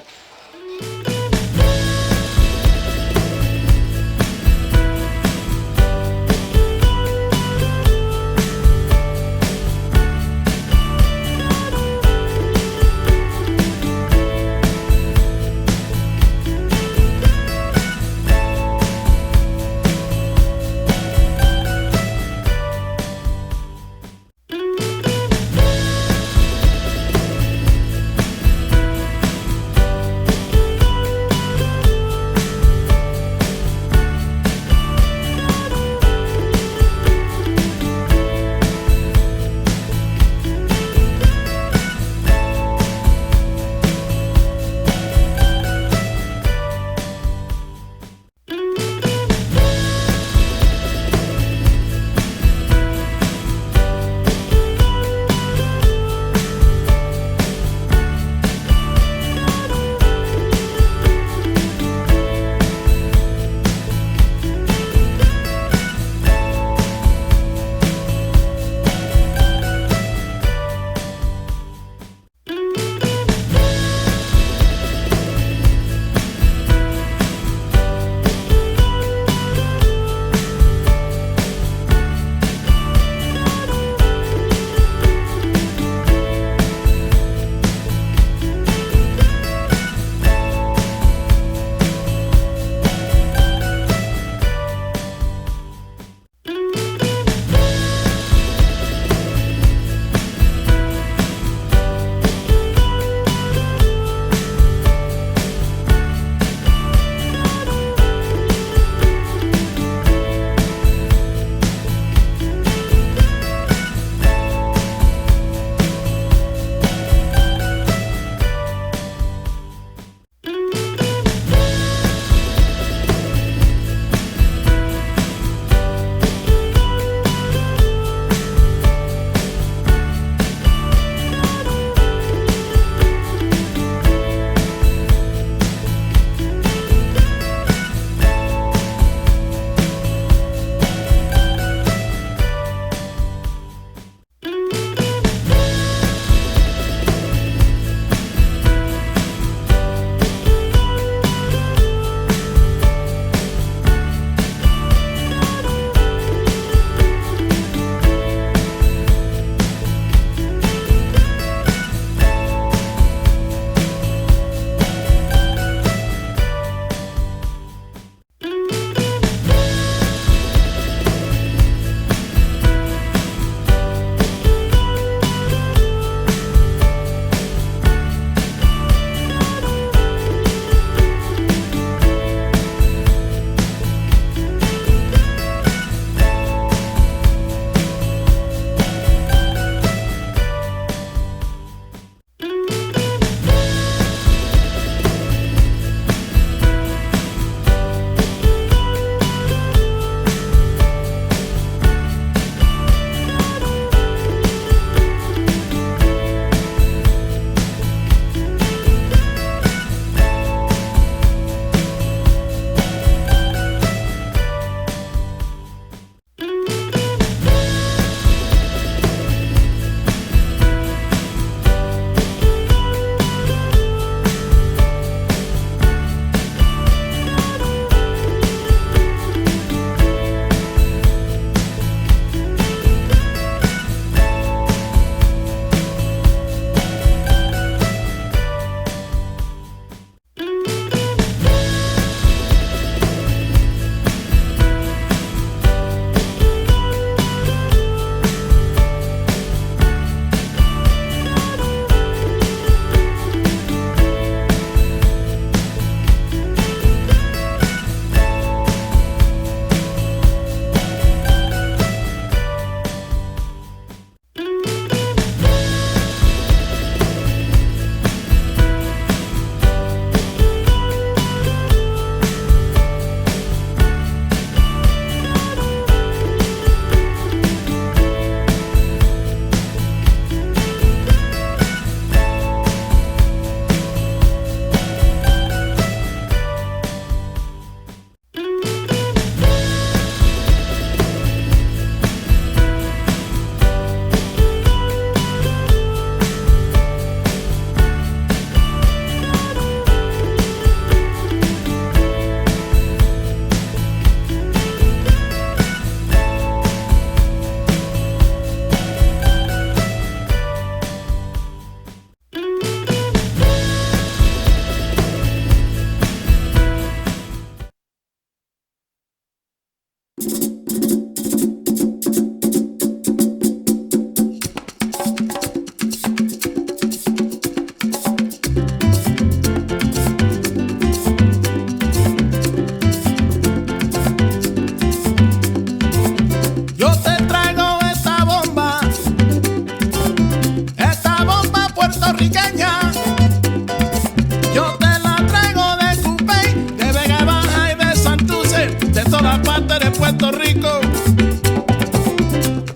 Speaker 11: Puerto Rico.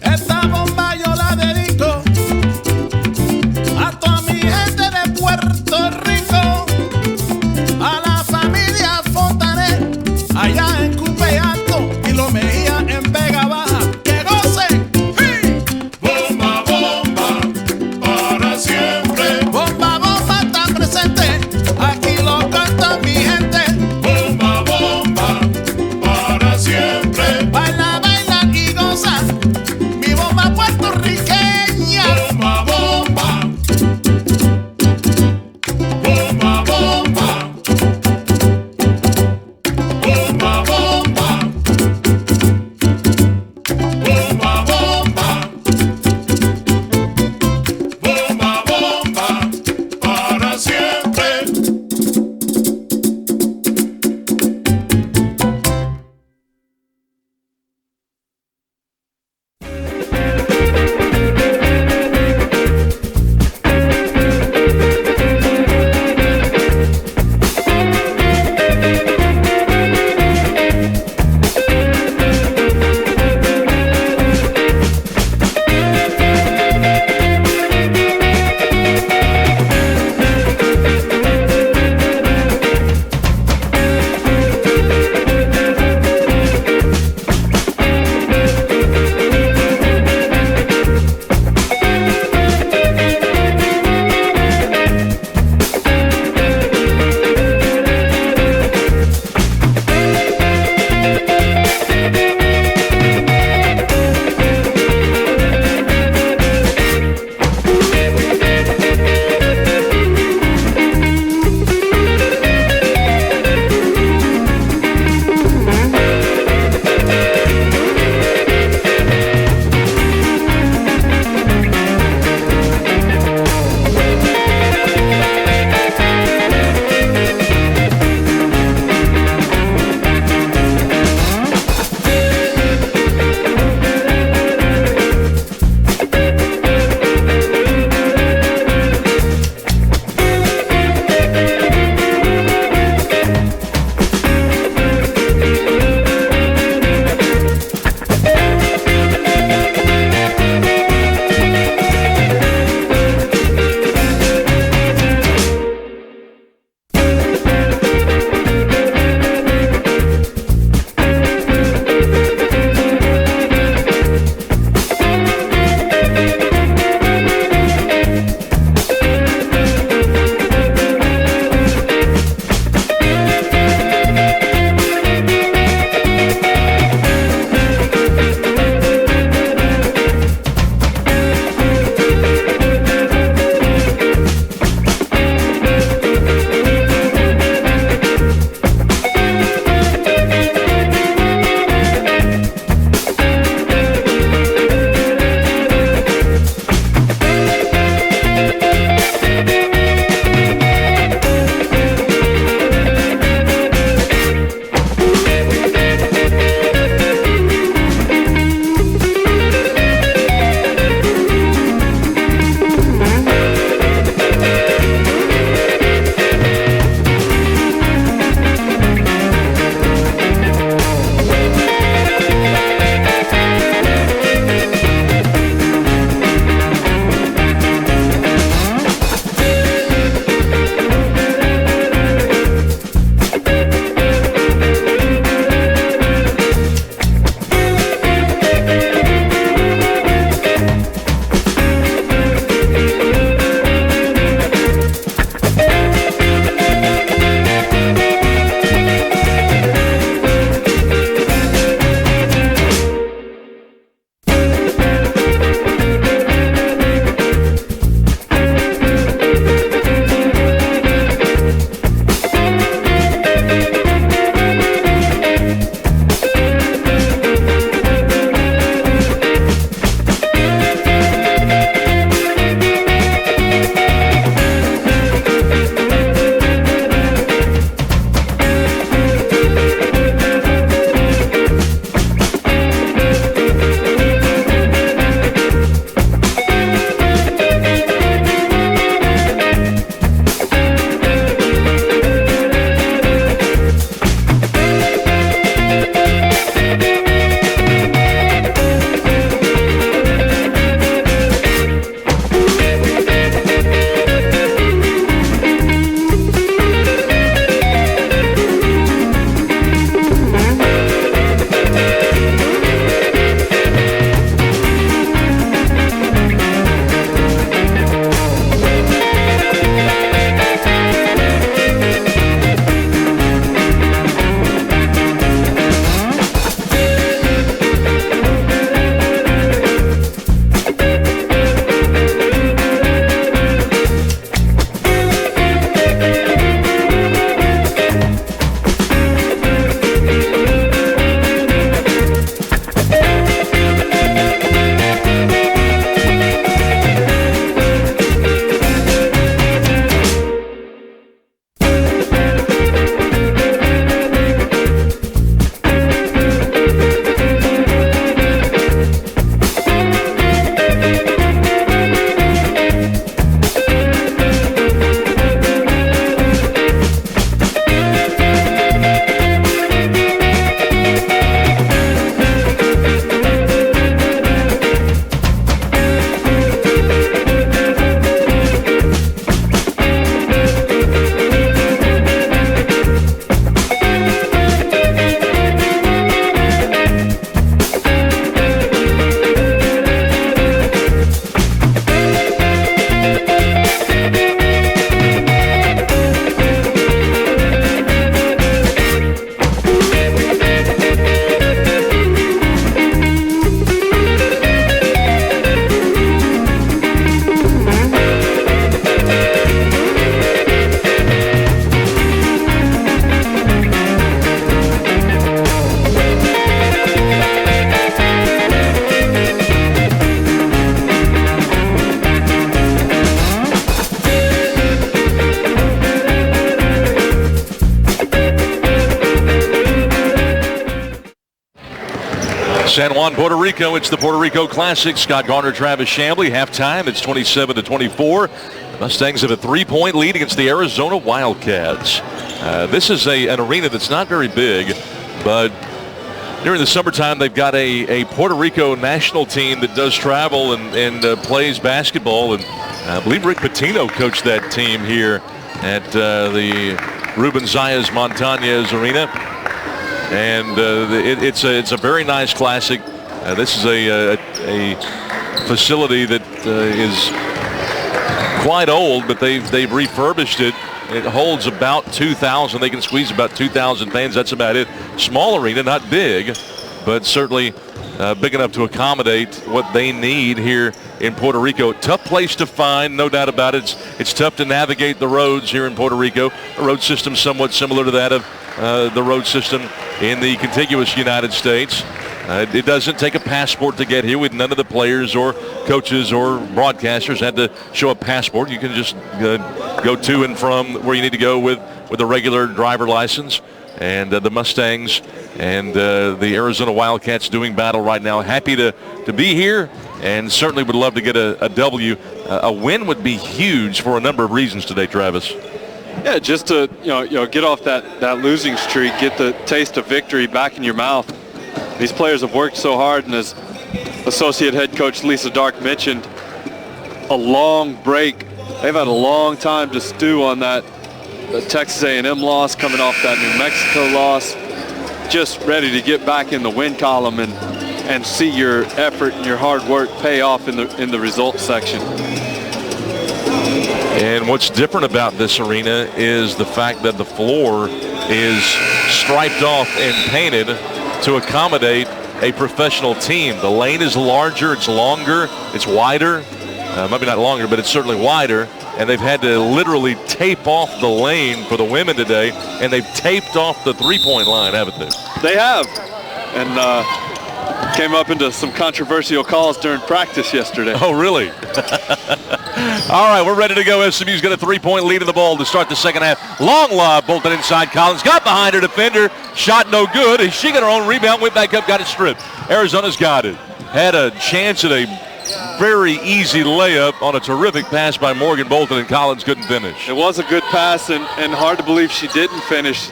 Speaker 11: Esta bomba yo la dedico a toda mi gente de Puerto Rico, a la familia Fontanet, allá en Cupe Alto y lo Mejía en Vega Baja. ¡Que gocen! ¡Sí!
Speaker 12: Bomba, bomba, para siempre.
Speaker 11: Bomba, bomba está presente, aquí lo canta mi gente.
Speaker 12: Bomba, bomba, para siempre.
Speaker 1: San Juan, Puerto Rico. It's the Puerto Rico Classic. Scott Garner, Travis Chambly. Halftime, it's 27-24. Mustangs have a 3-point lead against the Arizona Wildcats. This is an arena that's not very big, but during the summertime, they've got a Puerto Rico national team that does travel and plays basketball. And I believe Rick Pitino coached that team here at the Ruben Zayas Montañez Arena. And it's a very nice classic. This is a facility that is quite old, but they've refurbished it. It holds about 2,000. They can squeeze about 2,000 fans. That's about it. Small arena, not big, but certainly big enough to accommodate what they need here in Puerto Rico. Tough place to find, no doubt about it. It's tough to navigate the roads here in Puerto Rico. The road system somewhat similar to that of the road system in the contiguous United States. It doesn't take a passport to get here. With none of the players or coaches or broadcasters had to show a passport. You can just go to and from where you need to go with a regular driver license. And the Mustangs and the Arizona Wildcats doing battle right now. Happy to be here, and certainly would love to get a W. A win would be huge for a number of reasons today, Travis.
Speaker 2: Yeah, just to get off that losing streak, get the taste of victory back in your mouth. These players have worked so hard, and as Associate Head Coach Lisa Dark mentioned, a long break. They've had a long time to stew on that Texas A&M loss, coming off that New Mexico loss. Just ready to get back in the win column and see your effort and your hard work pay off in the results section.
Speaker 1: And what's different about this arena is the fact that the floor is striped off and painted to accommodate a professional team. The lane is larger, it's longer, it's wider. Maybe not longer, but it's certainly wider. And they've had to literally tape off the lane for the women today, and they've taped off the three-point line, haven't they? They
Speaker 2: have. And came up into some controversial calls during practice yesterday.
Speaker 1: Oh, really? All right, we're ready to go. SMU's got a 3-point lead in the ball to start the second half. Long lob, bolted inside. Collins got behind her defender. Shot no good. She got her own rebound, went back up, got it stripped. Arizona's got it. Had a chance at a very easy layup on a terrific pass by Morgan Bolton, and Collins couldn't finish.
Speaker 2: It was a good pass, and hard to believe she didn't finish.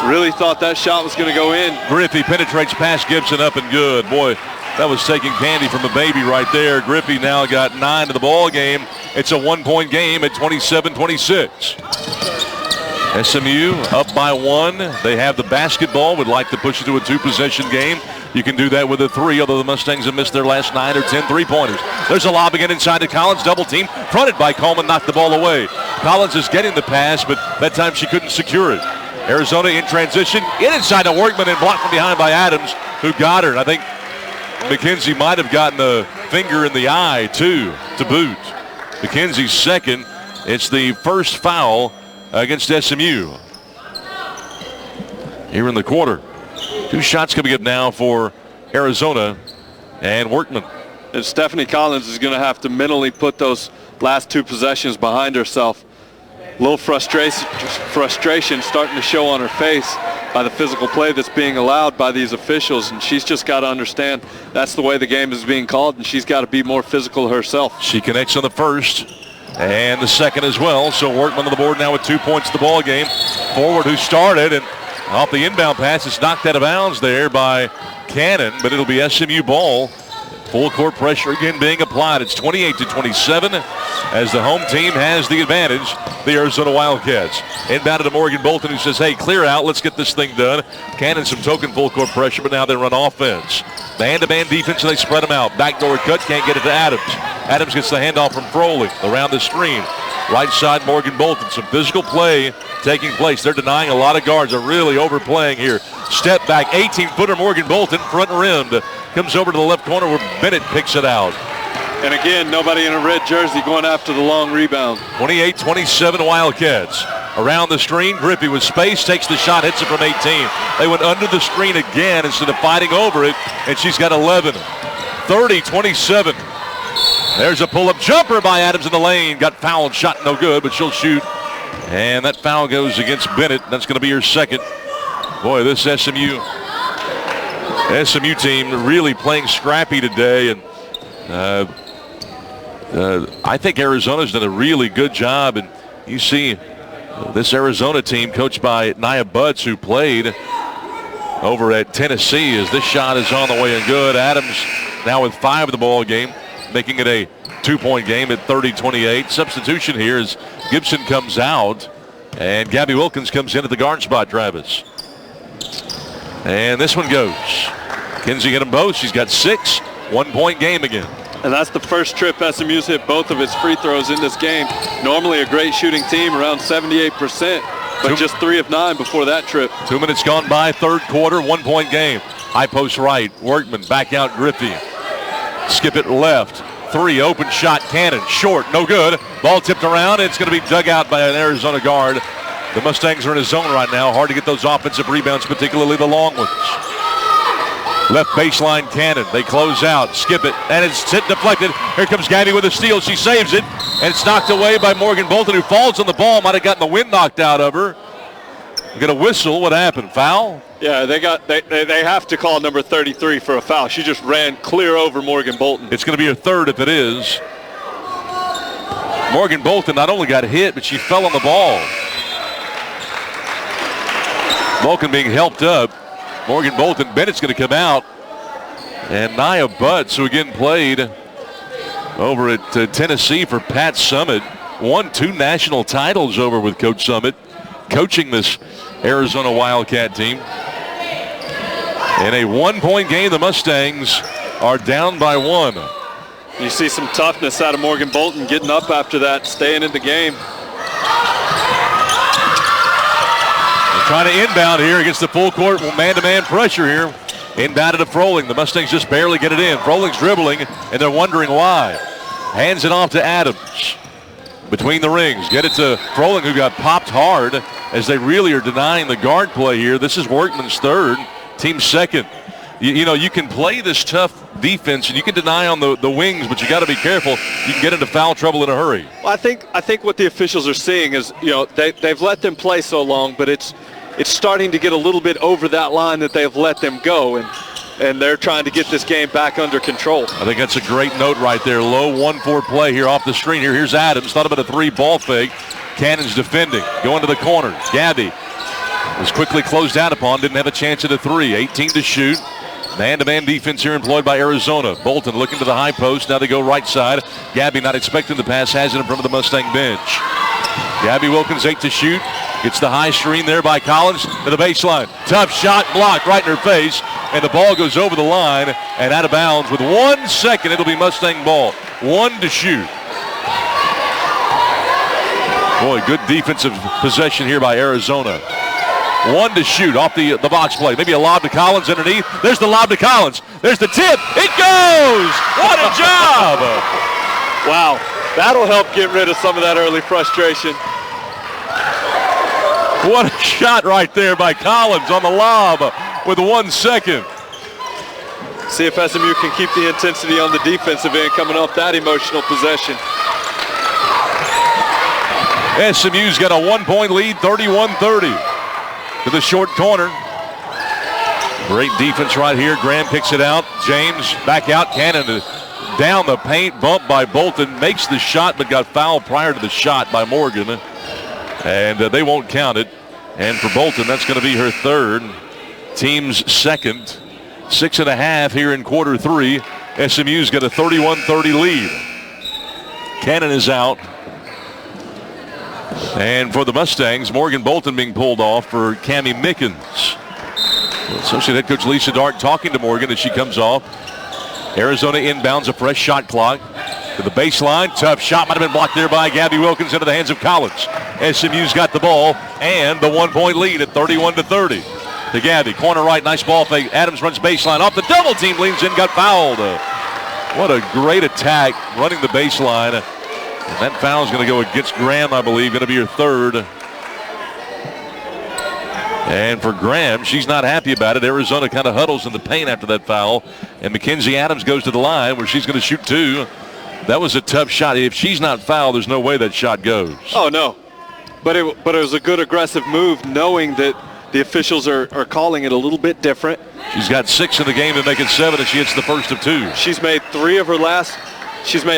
Speaker 2: Really thought that shot was going to go in.
Speaker 1: Griffey penetrates past Gibson, up and good. Boy, that was taking candy from a baby right there. Griffey now got 9 to the ball game. It's a 1-point game at 27-26. SMU up by 1. They have the basketball, would like to push it to a 2-possession game. You can do that with a 3, although the Mustangs have missed their last 9 or 10 3-pointers. There's a lob again inside to Collins, double team, fronted by Coleman, knocked the ball away. Collins is getting the pass, but that time she couldn't secure it. Arizona in transition, inside to Workman and blocked from behind by Adams, who got her. And I think McKenzie might have gotten a finger in the eye, too, to boot. McKenzie's second. It's the first foul against SMU here in the quarter. 2 shots coming up now for Arizona and Workman.
Speaker 2: And Stephanie Collins is going to have to mentally put those last 2 possessions behind herself. A little frustration starting to show on her face by the physical play that's being allowed by these officials, and she's just got to understand that's the way the game is being called, and she's got to be more physical herself.
Speaker 1: She connects on the first and the second as well, so Workman on the board now with 2 points in the ball game. Forward who started, and off the inbound pass, it's knocked out of bounds there by Cannon, but it'll be SMU ball. Full court pressure again being applied. It's 28-27 as the home team has the advantage, the Arizona Wildcats. Inbounded to Morgan Bolton, who says, hey, clear out. Let's get this thing done. Cannon some token full court pressure, but now they run offense. The hand-to-man defense, and they spread them out. Backdoor cut, can't get it to Adams. Adams gets the handoff from Froley around the screen. Right side, Morgan Bolton. Some physical play taking place. They're denying a lot of guards. They're really overplaying here. Step back, 18-footer Morgan Bolton, front rimmed. Comes over to the left corner where Bennett picks it out.
Speaker 2: And again, nobody in a red jersey going after the long rebound.
Speaker 1: 28-27 Wildcats. Around the screen, Griffey with space, takes the shot, hits it from 18. They went under the screen again instead of fighting over it, and she's got 11. 30-27. There's a pull-up jumper by Adams in the lane. Got fouled, shot no good, but she'll shoot. And that foul goes against Bennett. That's going to be her second. Boy, this SMU SMU team really playing scrappy today, and I think Arizona's done a really good job. And you see this Arizona team coached by Nia Butts, who played over at Tennessee, as this shot is on the way and good. Adams now with 5 of the ball game, making it a 2-point game at 30-28. Substitution here as Gibson comes out and Gabby Wilkins comes in at the guard spot, Travis. And this one goes. Kinsey hit them both. She's got 6, 1-point game again.
Speaker 2: And that's the first trip SMU's hit both of its free throws in this game. Normally a great shooting team, around 78%, but just 3 of 9 before that trip.
Speaker 1: 2 minutes gone by, third quarter, 1-point game. High post right, Workman back out Griffey. Skip it left, 3, open shot, Cannon, short, no good. Ball tipped around, it's going to be dug out by an Arizona guard. The Mustangs are in a zone right now. Hard to get those offensive rebounds, particularly the long ones. Left baseline, Cannon. They close out, skip it, and it's hit deflected. Here comes Gabby with a steal. She saves it, and it's knocked away by Morgan Bolton, who falls on the ball. Might have gotten the wind knocked out of her. We get a whistle. What happened? Foul?
Speaker 2: Yeah, they have to call number 33 for a foul. She just ran clear over Morgan Bolton.
Speaker 1: It's going to be her third if it is. Morgan Bolton not only got hit, but she fell on the ball. Vulcan being helped up. Morgan Bolton, Bennett's going to come out. And Nia Butts, who again played over at Tennessee for Pat Summitt, won 2 national titles over with Coach Summitt, coaching this Arizona Wildcat team. In a 1-point game, the Mustangs are down by 1.
Speaker 2: You see some toughness out of Morgan Bolton, getting up after that, staying in the game.
Speaker 1: Trying to inbound here against the full court man-to-man pressure here. Inbounded to Froling. The Mustangs just barely get it in. Froling's dribbling, and they're wondering why. Hands it off to Adams. Between the rings. Get it to Froling, who got popped hard as they really are denying the guard play here. This is Workman's third, team's second. You know, you can play this tough defense and you can deny on the wings, but you got to be careful. You can get into foul trouble in a hurry.
Speaker 2: Well, I think what the officials are seeing is, you know, they've let them play so long, but it's starting to get a little bit over that line that they've let them go, and they're trying to get this game back under control.
Speaker 1: I think that's a great note right there. Low 1-4 play here off the screen here. Here's Adams. Thought about a 3 ball fake. Cannon's defending. Going to the corner. Gabby was quickly closed out upon. Didn't have a chance at a 3. 18 to shoot. Man-to-man defense here employed by Arizona. Bolton looking to the high post. Now they go right side. Gabby not expecting the pass. Has it in front of the Mustang bench. Gabby Wilkins 8 to shoot. Gets the high screen there by Collins to the baseline. Tough shot blocked right in her face. And the ball goes over the line and out of bounds with 1 second. It'll be Mustang ball. 1 to shoot. Boy, good defensive possession here by Arizona. 1 to shoot off the box play. Maybe a lob to Collins underneath. There's the lob to Collins. There's the tip. It goes! What a job!
Speaker 2: Wow, that'll help get rid of some of that early frustration.
Speaker 1: What a shot right there by Collins on the lob with 1 second.
Speaker 2: See if SMU can keep the intensity on the defensive end coming off that emotional possession.
Speaker 1: SMU's got a 1-point lead, 31-30. To the short corner. Great defense right here. Graham picks it out. James back out. Cannon down the paint. Bump by Bolton. Makes the shot but got fouled prior to the shot by Morgan. And they won't count it. And for Bolton, that's going to be her third. Team's second. 6.5 here in quarter 3. SMU's got a 31-30 lead. Cannon is out. And for the Mustangs, Morgan Bolton being pulled off for Cammie Mickens. Associate head coach Lisa Dark talking to Morgan as she comes off. Arizona inbounds a fresh shot clock to the baseline. Tough shot might have been blocked there by Gabby Wilkins into the hands of Collins. SMU's got the ball and the 1-point lead at 31-30. To Gabby, corner right, nice ball fake. Adams runs baseline off the double team, leans in, got fouled. What a great attack running the baseline. And that foul is going to go against Graham, I believe, going to be her third. And for Graham, she's not happy about it. Arizona kind of huddles in the paint after that foul. And Mackenzie Adams goes to the line where she's going to shoot 2. That was a tough shot. If she's not fouled, there's no way that shot goes.
Speaker 2: Oh, no. But it was a good aggressive move, knowing that The officials are calling it a little bit different.
Speaker 1: She's got 6 in the game to make it 7, and she hits the first of 2.
Speaker 2: She's made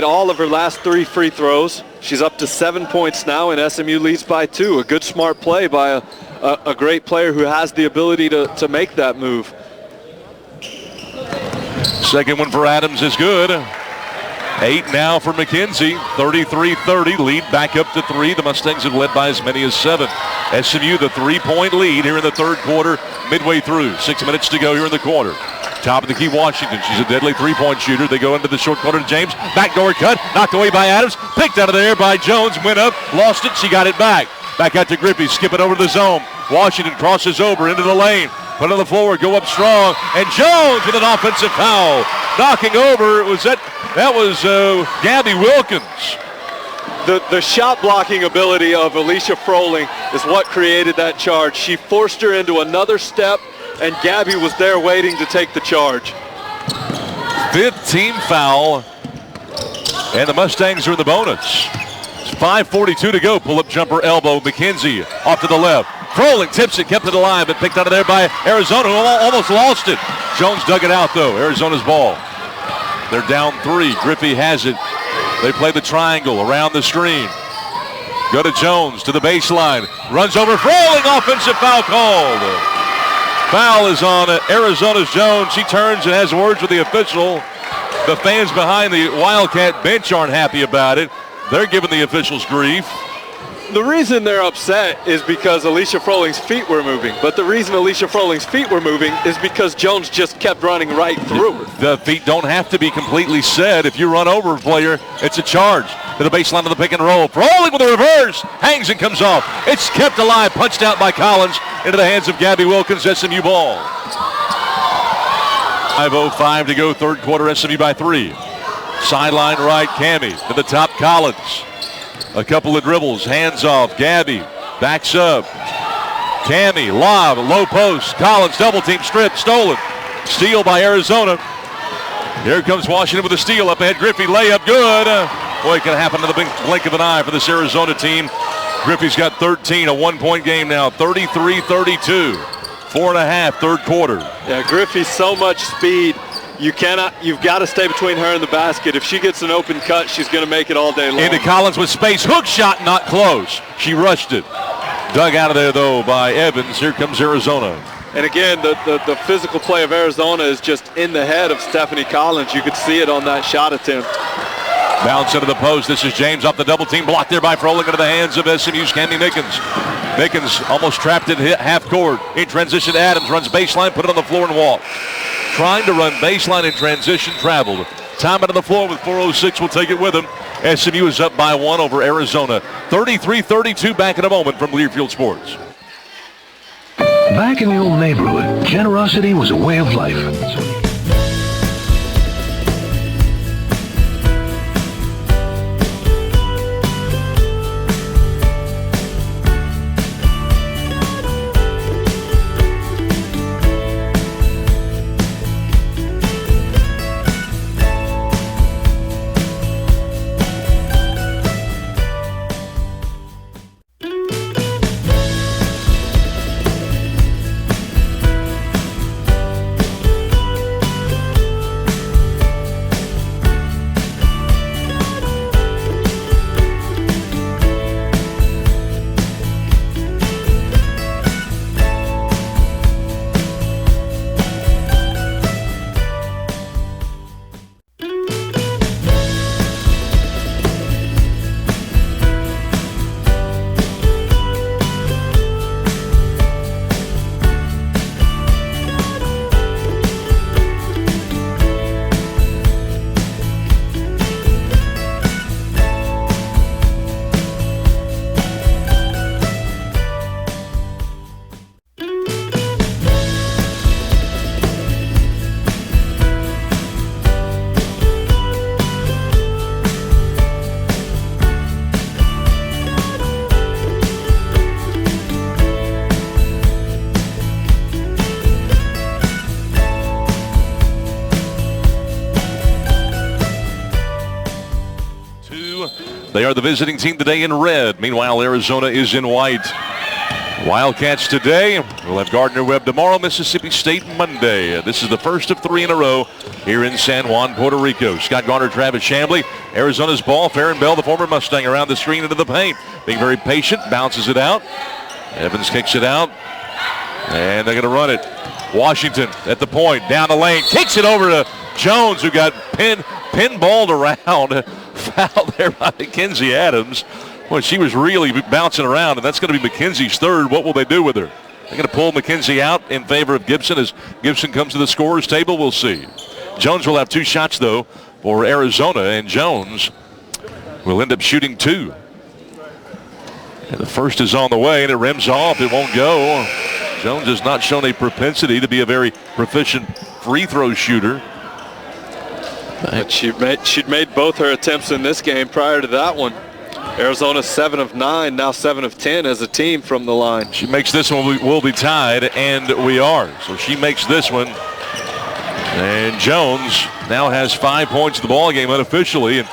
Speaker 2: all of her last 3 free throws. She's up to 7 points now, and SMU leads by 2. A good, smart play by a great player who has the ability to make that move.
Speaker 1: Second one for Adams is good. 8 now for McKenzie. 33-30. Lead back up to 3. The Mustangs have led by as many as 7. SMU the 3-point lead here in the third quarter, midway through. 6 minutes to go here in the quarter. Top of the key, Washington. She's a deadly 3-point shooter. They go into the short corner to James. Backdoor cut. Knocked away by Adams. Picked out of there by Jones. Went up. Lost it. She got it back. Back out to Griffey. Skip it over to the zone. Washington crosses over into the lane. Put it on the floor. Go up strong. And Jones with an offensive foul. Knocking over. That was Gabby Wilkins.
Speaker 2: The shot blocking ability of Alicia Froling is what created that charge. She forced her into another step, and Gabby was there waiting to take the charge.
Speaker 1: 5th team foul, and the Mustangs are in the bonus. It's 5:42 to go. Pull-up jumper elbow. McKenzie off to the left. Froling tips it, kept it alive, but picked out of there by Arizona, who almost lost it. Jones dug it out, though. Arizona's ball. They're down 3. Griffey has it. They play the triangle around the screen. Go to Jones to the baseline. Runs over Froling. Offensive foul called. Foul is on Arizona's Jones. She turns and has words with the official. The fans behind the Wildcat bench aren't happy about it. They're giving the officials grief.
Speaker 2: The reason they're upset is because Alicia Froling's feet were moving. But the reason Alicia Froling's feet were moving is because Jones just kept running right through her.
Speaker 1: The feet don't have to be completely set. If you run over a player, it's a charge. To the baseline of the pick and roll. Froling with a reverse. Hangs and comes off. It's kept alive. Punched out by Collins into the hands of Gabby Wilkins. SMU ball. 5:05 to go. Third quarter. SMU by 3. Sideline right. Cammie to the top. Collins. A couple of dribbles, hands off. Gabby backs up. Cammie, lob, low post. Collins, double team, strip, stolen. Steal by Arizona. Here comes Washington with a steal up ahead. Griffey, layup, good. Boy, it can happen in the blink of an eye for this Arizona team. Griffey's got 13, a 1-point game now. 33-32. 4.5, third quarter.
Speaker 2: Yeah, Griffey's so much speed. You've got to stay between her and the basket. If she gets an open cut, she's going to make it all day long.
Speaker 1: Into Collins with space. Hook shot, not close. She rushed it. Dug out of there, though, by Evans. Here comes Arizona.
Speaker 2: And again, the physical play of Arizona is just in the head of Stephanie Collins. You could see it on that shot attempt.
Speaker 1: Bounce into the post. This is James off the double team. Blocked there by Froling into the hands of SMU's Cammie Mickens. Mickens almost trapped at half court. In transition, Adams runs baseline, put it on the floor and walk. Trying to run baseline in transition, traveled. Time out of the floor with 4:06. We'll take it with him. SMU is up by 1 over Arizona. 33-32 back in a moment from Learfield Sports.
Speaker 13: Back in the old neighborhood, generosity was a way of life. They are the visiting team today in red. Meanwhile, Arizona is in white.
Speaker 1: Wildcats today. We'll have Gardner-Webb tomorrow, Mississippi State Monday. This is the first of 3 in a row here in San Juan, Puerto Rico. Scott Garner, Travis Chambly, Arizona's ball. Farron Bell, the former Mustang, around the screen into the paint. Being very patient, bounces it out. Evans kicks it out, and they're going to run it. Washington at the point, down the lane, kicks it over to Jones, who got pinballed around. Foul there by Mackenzie Adams. Well, she was really bouncing around, and that's going to be Mackenzie's third. What will they do with her? They're going to pull Mackenzie out in favor of Gibson as Gibson comes to the scorer's table. We'll see. Jones will have 2 shots, though, for Arizona, and Jones will end up shooting 2. And the first is on the way, and it rims off. It won't go. Jones has not shown a propensity to be a very proficient free throw shooter.
Speaker 2: But she'd made both her attempts in this game prior to that one. Arizona 7 of 9, now 7 of 10 as a team from the line.
Speaker 1: She makes this one, we'll be tied, and we are. So she makes this one. And Jones now has 5 points in the ball game unofficially. And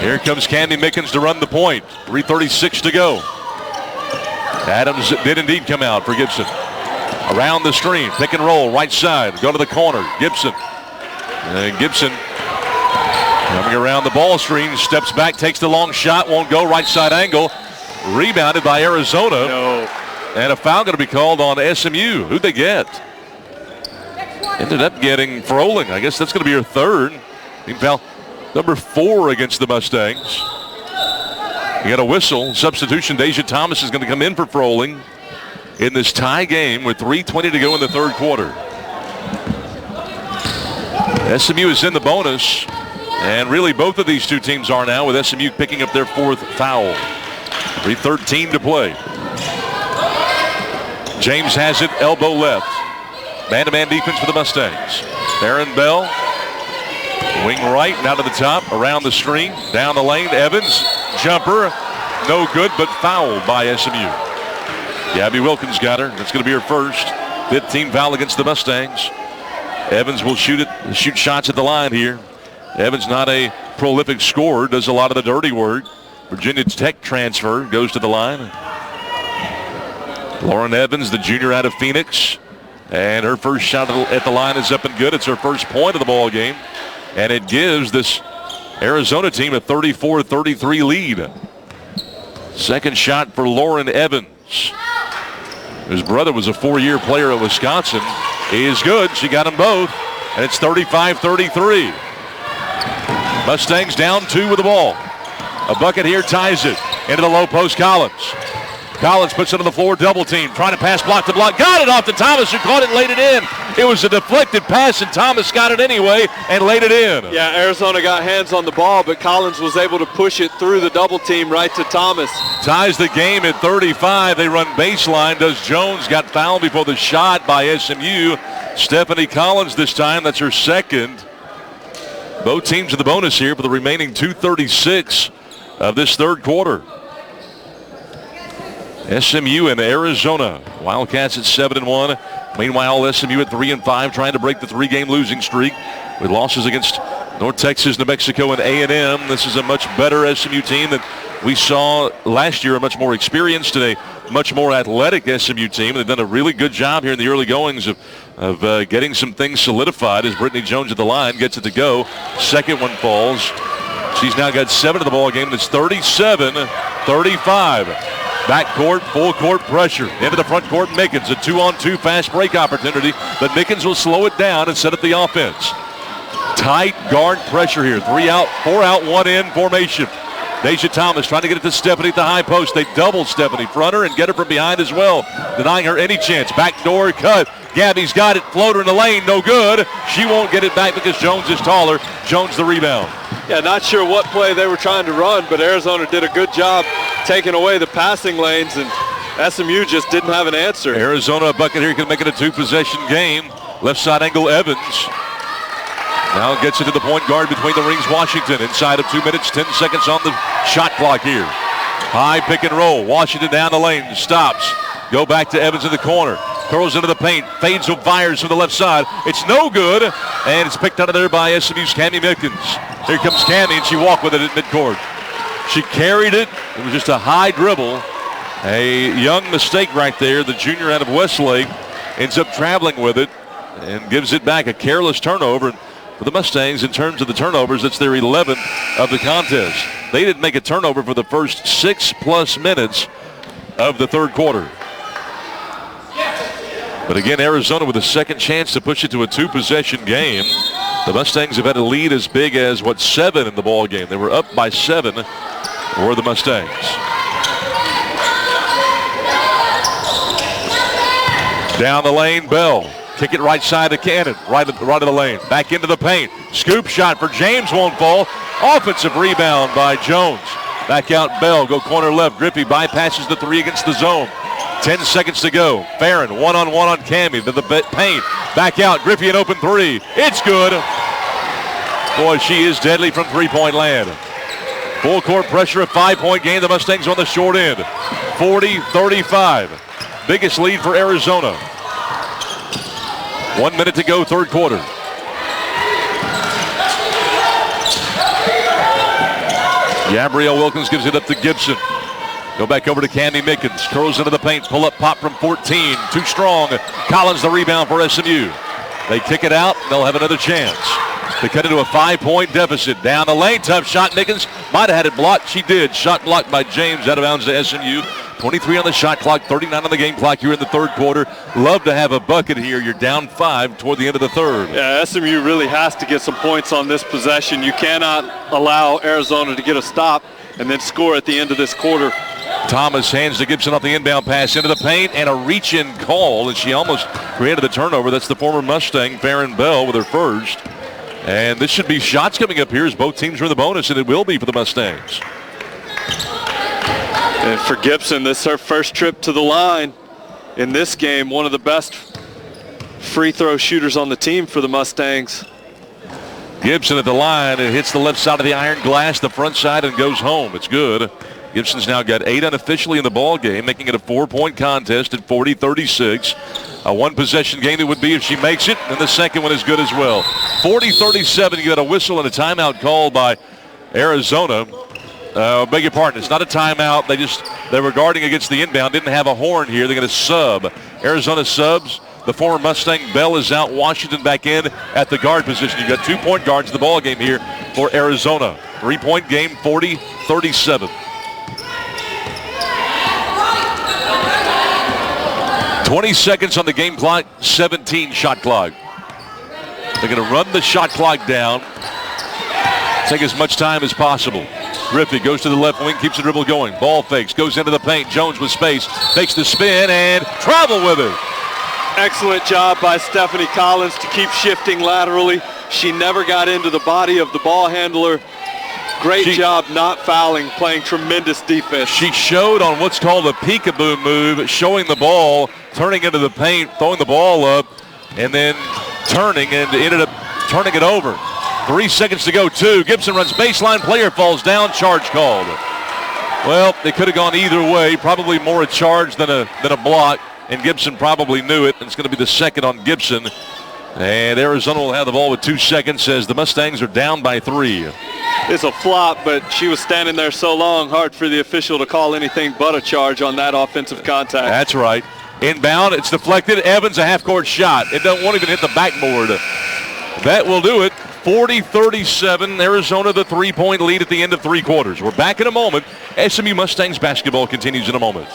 Speaker 1: here comes Candy Mickens to run the point. 3:36 to go. Adams did indeed come out for Gibson. Around the screen, pick and roll, right side, go to the corner. Gibson. And Gibson coming around the ball screen, steps back, takes the long shot, won't go, right side angle. Rebounded by Arizona.
Speaker 2: No.
Speaker 1: And a foul going to be called on SMU. Who'd they get? Ended up getting Froling. I guess that's going to be her third. Team foul number 4 against the Mustangs. You got a whistle. Substitution, Deja Thomas is going to come in for Froling in this tie game with 3:20 to go in the third quarter. SMU is in the bonus. And really both of these 2 teams are now, with SMU picking up their 4th foul. 3:13 to play. James has it, elbow left. Man-to-man defense for the Mustangs. Farron Bell, wing right, now to the top, around the screen, down the lane. Evans, jumper, no good, but fouled by SMU. Gabby Wilkins got her. That's going to be her first. 5th team foul against the Mustangs. Evans will shoot shots at the line here. Evans, not a prolific scorer, does a lot of the dirty work. Virginia Tech transfer, goes to the line. Lauren Evans, the junior out of Phoenix, and her first shot at the line is up and good. It's her first point of the ball game, and it gives this Arizona team a 34-33 lead. Second shot for Lauren Evans. His brother was a 4-year player at Wisconsin. He is good. She got them both, and it's 35-33. Mustangs down 2 with the ball. A bucket here ties it into the low post. Collins puts it on the floor, double team, trying to pass block to block. Got it off to Thomas, who caught it, laid it in. It was a deflected pass, and Thomas got it anyway and laid it in.
Speaker 2: Yeah, Arizona got hands on the ball, but Collins was able to push it through the double team right to Thomas.
Speaker 1: Ties the game at 35. They run baseline. Does Jones, got fouled before the shot by SMU. Stephanie Collins this time, that's her second. Both teams in the bonus here for the remaining 2:36 of this third quarter. SMU and Arizona. Wildcats at 7-1. Meanwhile, SMU at 3-5, trying to break the 3-game losing streak with losses against North Texas, New Mexico, and A&M. This is a much better SMU team than we saw last year, a much more experienced and a much more athletic SMU team. They've done a really good job here in the early goings of getting some things solidified as Brittany Jones at the line gets it to go. Second one falls. She's now got 7 of the ball game. It's 37-35. Backcourt, full court pressure. Into the front court, Mickens. A 2-on-2 fast break opportunity, but Mickens will slow it down and set up the offense. Tight guard pressure here. 3 out, 4 out, 1 in formation. Deja Thomas trying to get it to Stephanie at the high post. They double Stephanie, front her and get her from behind as well, denying her any chance. Backdoor cut. Gabby's got it. Floater in the lane. No good. She won't get it back because Jones is taller. Jones the rebound.
Speaker 2: Yeah, not sure what play they were trying to run, but Arizona did a good job taking away the passing lanes, and SMU just didn't have an answer.
Speaker 1: Arizona, a bucket here, can make it a 2-possession game. Left side angle, Evans. Now gets it to the point guard between the rings, Washington. Inside of 2 minutes, 10 seconds on the shot clock here. High pick and roll. Washington down the lane, stops. Go back to Evans in the corner. Curls into the paint, fades and fires from the left side. It's no good, and it's picked out of there by SMU's Cami Mickens. Here comes Cami, and she walked with it at midcourt. She carried it. It was just a high dribble, A young mistake right there. The junior out of Westlake ends up traveling with it and gives it back. A careless turnover. For the Mustangs, in terms of the turnovers, it's their 11th of the contest. They didn't make a turnover for the first 6+ minutes of the third quarter. But again, Arizona with a second chance to push it to a 2-possession game. The Mustangs have had a lead as big as, 7 in the ball game. They were up by 7 for the Mustangs. Down the lane, Bell. Kick it right side of Cannon, right of the lane. Back into the paint. Scoop shot for James, won't fall. Offensive rebound by Jones. Back out Bell, go corner left. Griffey bypasses the 3 against the zone. 10 seconds to go. Farron, one-on-one on Cammie to the paint. Back out, Griffey an open 3. It's good. Boy, she is deadly from three-point land. Full court pressure, a 5-point game. The Mustangs on the short end. 40-35. Biggest lead for Arizona. 1 minute to go, third quarter. Gabrielle Wilkins gives it up to Gibson. Go back over to Candy Mickens. Curls into the paint. Pull up pop from 14. Too strong. Collins the rebound for SMU. They kick it out. They'll have another chance. They cut into a 5-point deficit. Down the lane. Tough shot. Mickens might have had it blocked. She did. Shot blocked by James out of bounds to SMU. 23 on the shot clock, 39 on the game clock here in the third quarter. Love to have a bucket here. You're down 5 toward the end of the third.
Speaker 2: Yeah, SMU really has to get some points on this possession. You cannot allow Arizona to get a stop and then score at the end of this quarter.
Speaker 1: Thomas hands to Gibson off the inbound pass into the paint, and a reach-in call, and she almost created the turnover. That's the former Mustang, Farron Bell, with her first. And this should be shots coming up here as both teams are in the bonus, and it will be for the Mustangs.
Speaker 2: And for Gibson, this is her first trip to the line in this game. One of the best free throw shooters on the team for the Mustangs.
Speaker 1: Gibson at the line. It hits the left side of the iron glass, the front side, and goes home. It's good. Gibson's now got 8 unofficially in the ball game, making it a 4-point contest at 40-36. A 1-possession game it would be if she makes it, and the second one is good as well. 40-37, you got a whistle and a timeout called by Arizona. Beg your pardon, it's not a timeout. They were guarding against the inbound, didn't have a horn here. They're going to sub. Arizona subs. The former Mustang Bell is out. Washington back in at the guard position. You've got 2-point guards in the ball game here for Arizona. 3-point game, 40-37. 20 seconds on the game clock, 17 shot clock. They're going to run the shot clock down. Take as much time as possible. Griffey goes to the left wing, keeps the dribble going. Ball fakes, goes into the paint. Jones with space, takes the spin and travel with it.
Speaker 2: Excellent job by Stephanie Collins to keep shifting laterally. She never got into the body of the ball handler. Great job not fouling, playing tremendous defense.
Speaker 1: She showed on what's called a peekaboo move, showing the ball, turning into the paint, throwing the ball up, and then turning, and ended up turning it over. 3 seconds to go, 2. Gibson runs baseline, player falls down, charge called. Well, it could have gone either way. Probably more a charge than a block, and Gibson probably knew it. And it's going to be the second on Gibson. And Arizona will have the ball with 2 seconds as the Mustangs are down by 3.
Speaker 2: It's a flop, but she was standing there so long, hard for the official to call anything but a charge on that offensive contact.
Speaker 1: That's right. Inbound, it's deflected. Evans, a half-court shot. It won't even hit the backboard. That will do it. 40-37, Arizona the 3-point lead at the end of 3 quarters. We're back in a moment. SMU Mustangs basketball continues in a moment.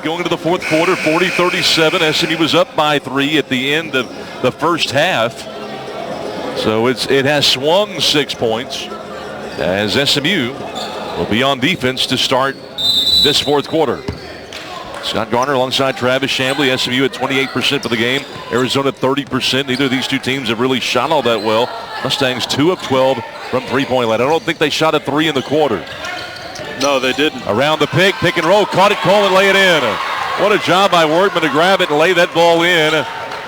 Speaker 1: going into the fourth quarter, 40-37. SMU was up by 3 at the end of the first half. So it has swung 6 points as SMU will be on defense to start this fourth quarter. Scott Garner alongside Travis Chambly. SMU at 28% for the game. Arizona 30%. Neither of these two teams have really shot all that well. Mustangs 2 of 12 from three-point line. I don't think they shot a 3 in the quarter.
Speaker 2: No, they didn't.
Speaker 1: Around the pick and roll. Caught it, Coleman, lay it in. What a job by Workman to grab it and lay that ball in.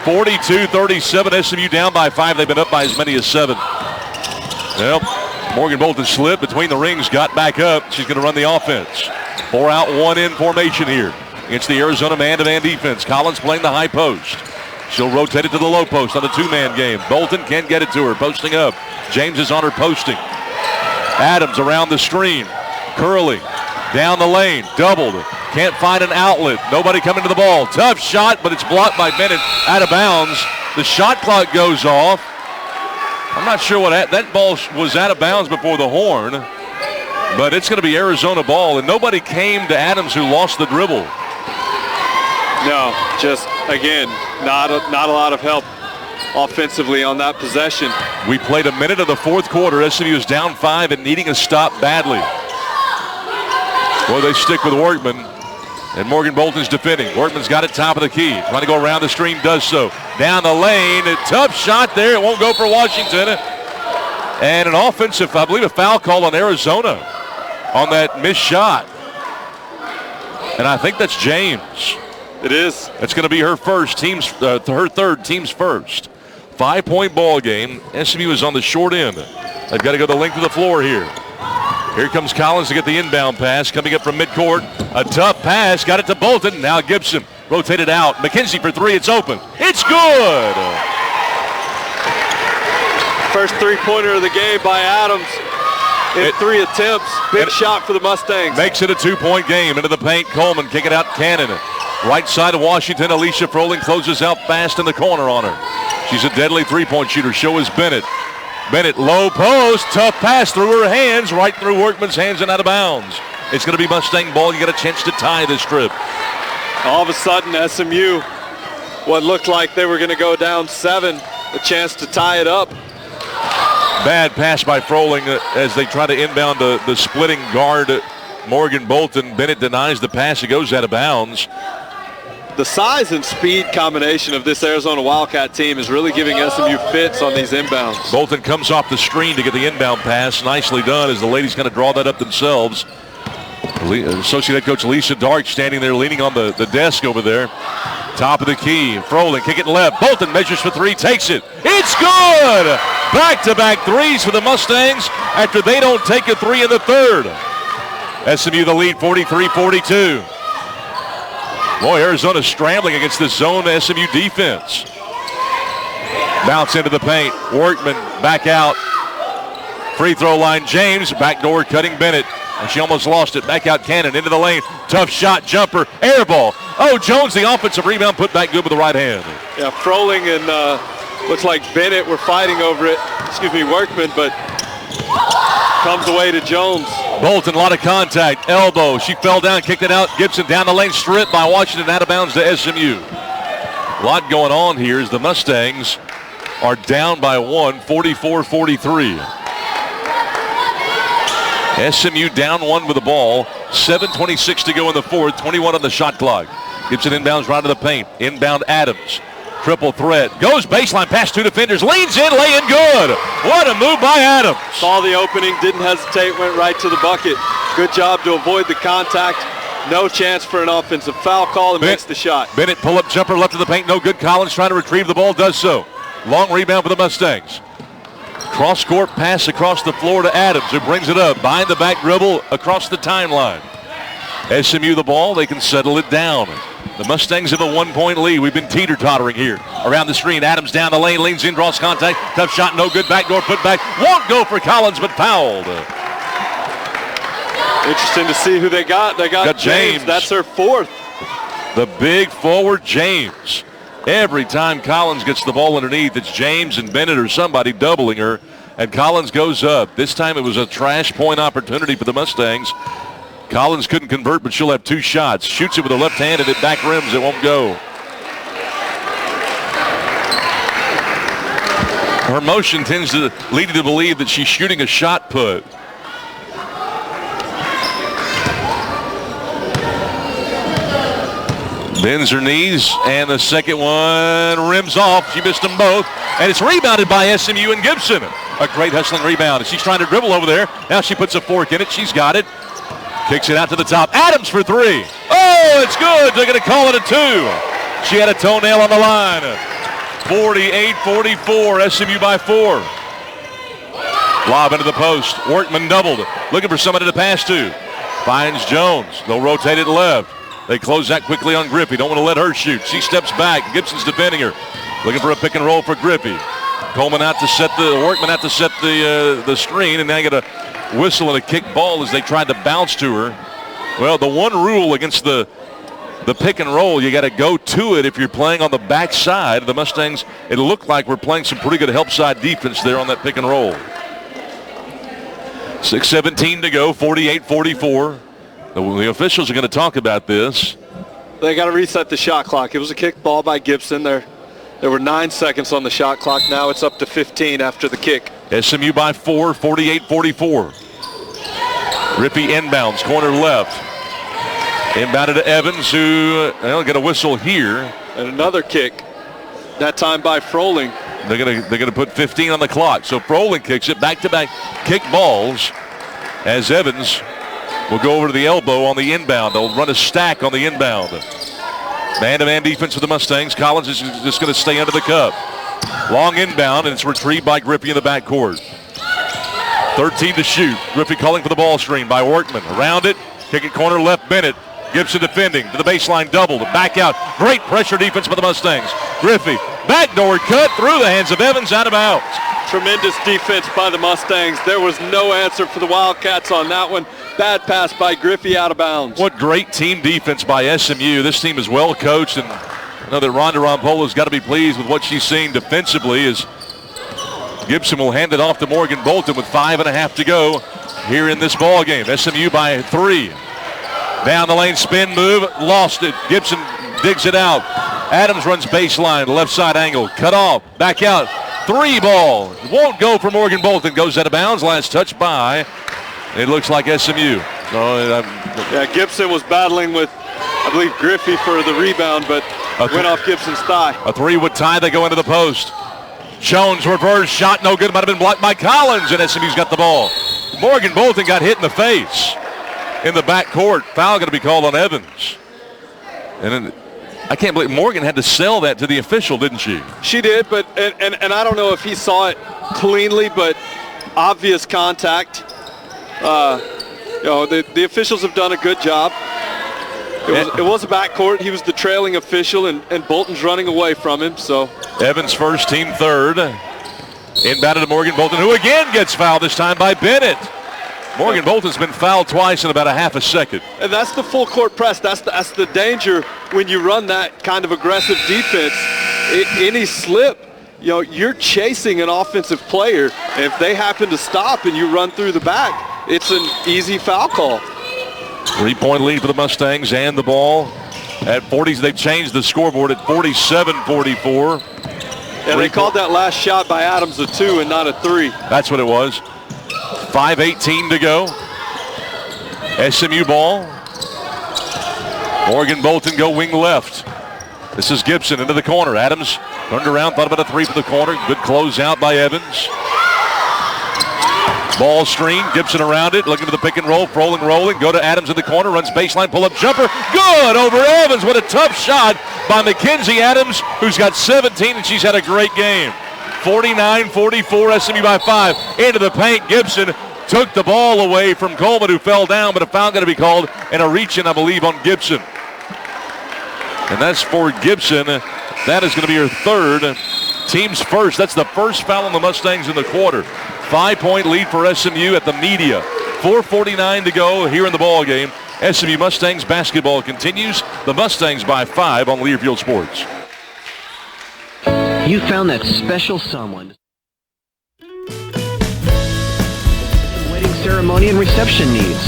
Speaker 1: 42-37. SMU down by 5. They've been up by as many as 7. Well, Morgan Bolton slipped between the rings, got back up. She's going to run the offense. 4 out, 1 in formation here against the Arizona man-to-man defense. Collins playing the high post. She'll rotate it to the low post on the two-man game. Bolton can't get it to her, posting up. James is on her posting. Adams around the screen. Curley down the lane, doubled. Can't find an outlet. Nobody coming to the ball. Tough shot, but it's blocked by Bennett out of bounds. The shot clock goes off. I'm not sure what that ball was out of bounds before the horn, but it's going to be Arizona ball, and nobody came to Adams, who lost the dribble.
Speaker 2: No, just, again, not a lot of help offensively on that possession.
Speaker 1: We played a minute of the fourth quarter. SMU is down 5 and needing a stop badly. Boy, they stick with Workman, and Morgan Bolton's defending. Workman's got it top of the key. Trying to go around the screen, does so. Down the lane, a tough shot there. It won't go for Washington. And an offensive, I believe, a foul call on Arizona on that missed shot. And I think that's James.
Speaker 2: It is.
Speaker 1: That's going to be her first, her third, team's first. 5-point ball game. SMU is on the short end. They've got to go the length of the floor here. Here comes Collins to get the inbound pass. Coming up from midcourt. A tough pass. Got it to Bolton. Now Gibson rotated out. McKenzie for 3. It's open. It's good.
Speaker 2: First three-pointer of the game by Adams in 3 attempts. Big shot for the Mustangs.
Speaker 1: Makes it a 2-point game. Into the paint. Coleman kick it out. Cannon. Right side of Washington. Alicia Froling closes out fast in the corner on her. She's a deadly three-point shooter. So is Bennett. Bennett, low post, tough pass through her hands, right through Workman's hands and out of bounds. It's going to be Mustang ball. You get a chance to tie this trip.
Speaker 2: All of a sudden, SMU, what looked like they were going to go down 7, a chance to tie it up.
Speaker 1: Bad pass by Froling as they try to inbound the splitting guard, Morgan Bolton. Bennett denies the pass. It goes out of bounds.
Speaker 2: The size and speed combination of this Arizona Wildcat team is really giving SMU fits on these inbounds.
Speaker 1: Bolton comes off the screen to get the inbound pass. Nicely done as the ladies kind of draw that up themselves. Associate head coach Lisa Dark standing there leaning on the desk over there. Top of the key. Froling, kick it left. Bolton measures for 3, takes it. It's good! Back-to-back threes for the Mustangs after they don't take a 3 in the third. SMU the lead, 43-42. Boy, Arizona scrambling against the zone SMU defense. Bounce into the paint. Workman back out. Free throw line, James. Backdoor cutting Bennett. And she almost lost it. Back out Cannon into the lane. Tough shot, jumper, air ball. Oh, Jones, the offensive rebound, put back good with the right hand.
Speaker 2: Yeah, Froling and looks like Bennett were fighting over it. Workman, but comes away to Jones.
Speaker 1: Bolton, a lot of contact. Elbow. She fell down, kicked it out. Gibson down the lane, stripped by Washington, out of bounds to SMU. A lot going on here as the Mustangs are down by 1, 44-43. SMU down 1 with the ball. 7:26 to go in the fourth. 21 on the shot clock. Gibson inbounds right to the paint. Inbound Adams. Triple threat. Goes baseline past 2 defenders. Leans in, laying good. What a move by Adams.
Speaker 2: Saw the opening, didn't hesitate, went right to the bucket. Good job to avoid the contact. No chance for an offensive foul call, and makes the shot.
Speaker 1: Bennett pull-up jumper left of the paint. No good. Collins trying to retrieve the ball. Does so. Long rebound for the Mustangs. Cross-court pass across the floor to Adams, who brings it up. Behind the back dribble across the timeline. SMU the ball. They can settle it down. The Mustangs have a 1-point lead. We've been teeter-tottering here. Around the screen, Adams down the lane, leans in, draws contact. Tough shot, no good. Backdoor put back. Won't go for Collins, but fouled.
Speaker 2: Interesting to see who they got. They got James. That's her 4th.
Speaker 1: The big forward, James. Every time Collins gets the ball underneath, it's James and Bennett or somebody doubling her, and Collins goes up. This time it was a trash point opportunity for the Mustangs. Collins couldn't convert, but she'll have 2 shots. Shoots it with her left hand and it back rims. It won't go. Her motion tends to lead you to believe that she's shooting a shot put. Bends her knees, and the second one rims off. She missed them both, and it's rebounded by SMU and Gibson. A great hustling rebound. She's trying to dribble over there. Now she puts a fork in it. She's got it. Kicks it out to the top. Adams for 3. Oh, it's good. They're going to call it a 2. She had a toenail on the line. 48-44, SMU by 4. Lob into the post. Workman doubled. Looking for somebody to pass to. Finds Jones. They'll rotate it left. They close that quickly on Griffey. Don't want to let her shoot. She steps back. Gibson's defending her. Looking for a pick and roll for Griffey. Coleman out to set Workman out to set the screen, and now you get a whistle and a kick ball as they tried to bounce to her. Well, the one rule against the pick and roll, you got to go to it if you're playing on the back side. The Mustangs, it looked like we're playing some pretty good help side defense there on that pick and roll. 6:17 to go, 48-44. The officials are going to talk about this.
Speaker 2: They got to reset the shot clock. It was a kick ball by Gibson. There were 9 seconds on the shot clock. Now it's up to 15 after the kick.
Speaker 1: SMU by 4, 48-44. Griffey inbounds, corner left. Inbounded to Evans, who will get a whistle here.
Speaker 2: And another kick, that time by Froling.
Speaker 1: They're gonna put 15 on the clock. So Froling kicks it, back-to-back kick balls, as Evans will go over to the elbow on the inbound. They'll run a stack on the inbound. Man-to-man defense for the Mustangs. Collins is just going to stay under the cup. Long inbound, and it's retrieved by Griffey in the backcourt. 13 to shoot. Griffey calling for the ball screen by Workman. Around it, kick it corner left, Bennett. Gibson defending to the baseline, doubled, back out. Great pressure defense by the Mustangs. Griffey, backdoor cut through the hands of Evans, out of bounds.
Speaker 2: Tremendous defense by the Mustangs. There was no answer for the Wildcats on that one. Bad pass by Griffey, out of bounds.
Speaker 1: What great team defense by SMU. This team is well coached, and I know that Rhonda Rompola's got to be pleased with what she's seeing defensively as Gibson will hand it off to Morgan Bolton with 5.5 to go here in this ball game. SMU by 3. Down the lane, spin move, lost it. Gibson digs it out. Adams runs baseline, left side angle, cut off, back out. 3 ball. Won't go for Morgan Bolton. Goes out of bounds. Last touch by, it looks like SMU.
Speaker 2: Yeah, Gibson was battling with, I believe, Griffey for the rebound, but went off Gibson's thigh.
Speaker 1: A 3 would tie. They go into the post. Jones reverse shot, no good. Might have been blocked by Collins, and SMU's got the ball. Morgan Bolton got hit in the face in the backcourt. Foul going to be called on Evans. And then, I can't believe Morgan had to sell that to the official, didn't she?
Speaker 2: She did, but and I don't know if he saw it cleanly, but obvious contact. The officials have done a good job. It was a backcourt. He was the trailing official, and Bolton's running away from him. So
Speaker 1: Evans first, team third. Inbounded to Morgan Bolton, who again gets fouled, this time by Bennett. Morgan Bolton's been fouled twice in about a half a second.
Speaker 2: And that's the full court press. That's the danger when you run that kind of aggressive defense. Any slip, you're chasing an offensive player. And if they happen to stop and you run through the back, it's an easy foul call.
Speaker 1: 3-point lead for the Mustangs, and the ball at 40s. They've changed the scoreboard at 47-44.
Speaker 2: Yeah, they called that last shot by Adams a 2 and not a 3.
Speaker 1: That's what it was. 5:18 to go. SMU ball. Morgan Bolton go wing left. This is Gibson into the corner. Adams turned around, thought about a 3 for the corner. Good closeout by Evans. Ball screen, Gibson around it, looking for the pick and roll, rolling, go to Adams in the corner, runs baseline, pull-up jumper, good over Evans. What a tough shot by Mackenzie Adams, who's got 17, and she's had a great game. 49-44, SMU by 5. Into the paint, Gibson took the ball away from Coleman, who fell down, but a foul going to be called and a reach-in, I believe, on Gibson. And that's for Gibson. That is going to be her third. Team's first. That's the first foul on the Mustangs in the quarter. 5-point lead for SMU at the media. 4:49 to go here in the ball game. SMU Mustangs basketball continues. The Mustangs by 5 on Learfield Sports.
Speaker 7: You found that special someone. Wedding ceremony and reception needs.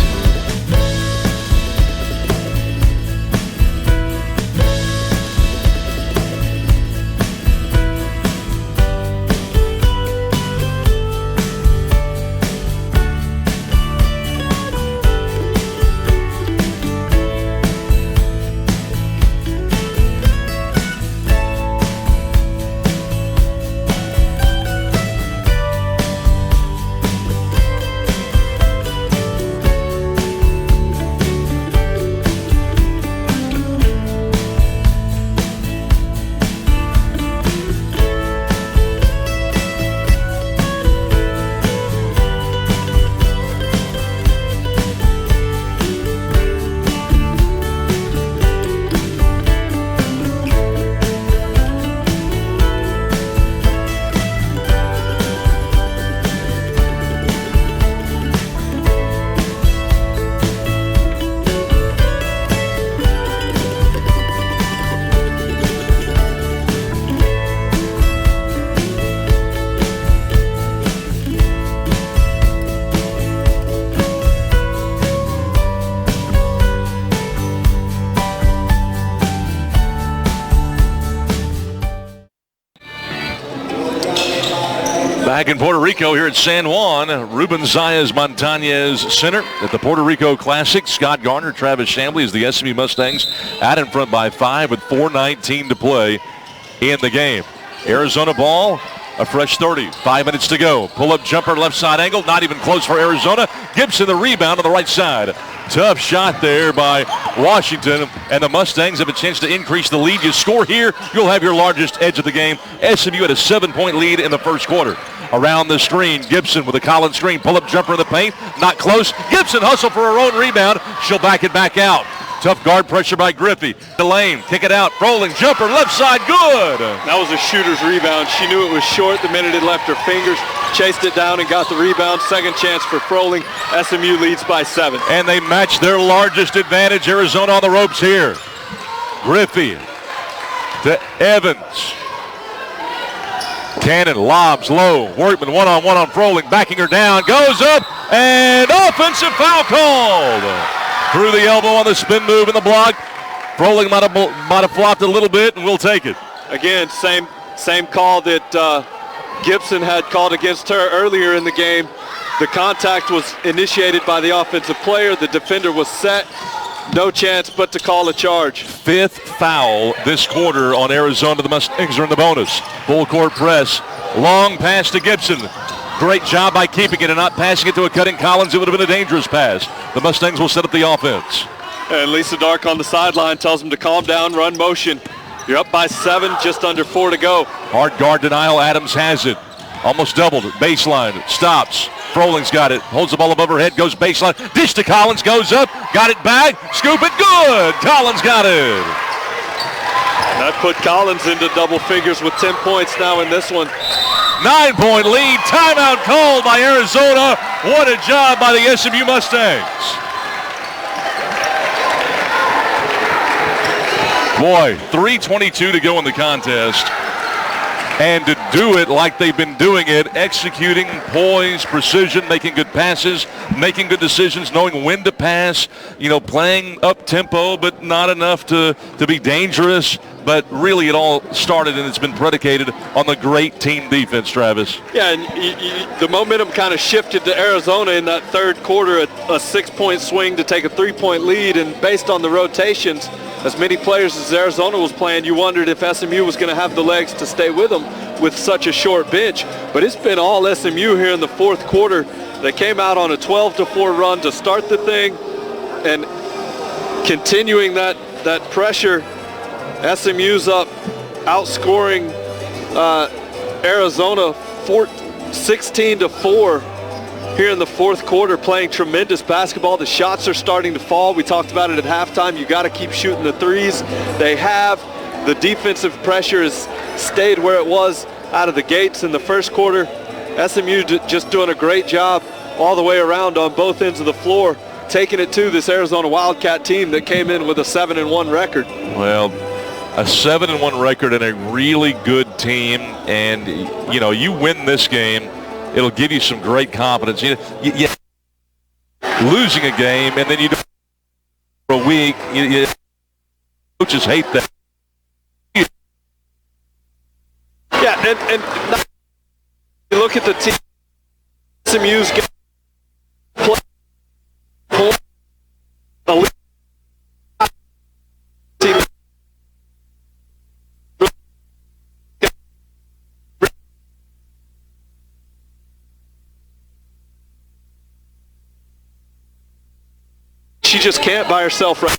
Speaker 1: Back in Puerto Rico here at San Juan, Ruben Zayas Montañez Center at the Puerto Rico Classic. Scott Garner, Travis Chambly as the SMU Mustangs out in front by 5 with 4:19 to play in the game. Arizona ball, a fresh 30. 5 minutes to go. Pull-up jumper, left side angle, not even close for Arizona. Gibson the rebound on the right side. Tough shot there by Washington, and the Mustangs have a chance to increase the lead. You score here, you'll have your largest edge of the game. SMU had a 7-point lead in the first quarter. Around the screen, Gibson with a Collins screen. Pull-up jumper in the paint, not close. Gibson hustle for her own rebound. She'll back it back out. Tough guard pressure by Griffey. The lane, kick it out. Froling jumper, left side, good.
Speaker 2: That was a shooter's rebound. She knew it was short the minute it left her fingers. Chased it down and got the rebound. Second chance for Froling. SMU leads by 7.
Speaker 1: And they match their largest advantage. Arizona on the ropes here. Griffey to Evans. Cannon lobs low. Workman one-on-one on Froling, backing her down. Goes up, and offensive foul called. Through the elbow on the spin move in the block. Froling might have flopped a little bit, and we'll take it.
Speaker 2: Again, same call that Gibson had called against her earlier in the game. The contact was initiated by the offensive player. The defender was set. No chance but to call a charge.
Speaker 1: 5th foul this quarter on Arizona. The Mustangs are in the bonus. Full court press. Long pass to Gibson. Great job by keeping it and not passing it to a cutting Collins. It would have been a dangerous pass. The Mustangs will set up the offense.
Speaker 2: And Lisa Dark on the sideline tells them to calm down, run motion. You're up by 7, just under 4 to go.
Speaker 1: Hard guard denial. Adams has it. Almost doubled. Baseline. Stops. Froling's got it. Holds the ball above her head. Goes baseline. Dish to Collins. Goes up. Got it back. Scoop it. Good. Collins got it.
Speaker 2: That put Collins into double figures with 10 points now in this one.
Speaker 1: 9-point lead. Timeout called by Arizona. What a job by the SMU Mustangs. Boy, 3:22 to go in the contest. And to do it like they've been doing it, executing, poise, precision, making good passes, making good decisions, knowing when to pass, playing up-tempo, but not enough to be dangerous. But really it all started and it's been predicated on the great team defense, Travis.
Speaker 2: Yeah, and the momentum kind of shifted to Arizona in that third quarter, a 6-point swing to take a 3-point lead. And based on the rotations, as many players as Arizona was playing, you wondered if SMU was going to have the legs to stay with them with such a short bench. But it's been all SMU here in the fourth quarter. They came out on a 12-4 run to start the thing, and continuing that pressure, SMU's up, outscoring Arizona 16-4 here in the fourth quarter, playing tremendous basketball. The shots are starting to fall. We talked about it at halftime. You got to keep shooting the threes. They have. The defensive pressure has stayed where it was out of the gates in the first quarter. SMU just doing a great job all the way around on both ends of the floor, taking it to this Arizona Wildcat team that came in with a 7-1 record.
Speaker 1: Well, a 7-1 record and a really good team, and you win this game, it'll give you some great confidence. You losing a game and then you don't for a week. Coaches hate that.
Speaker 2: Yeah, and you look at the team. SMU's play. She just can't by herself right.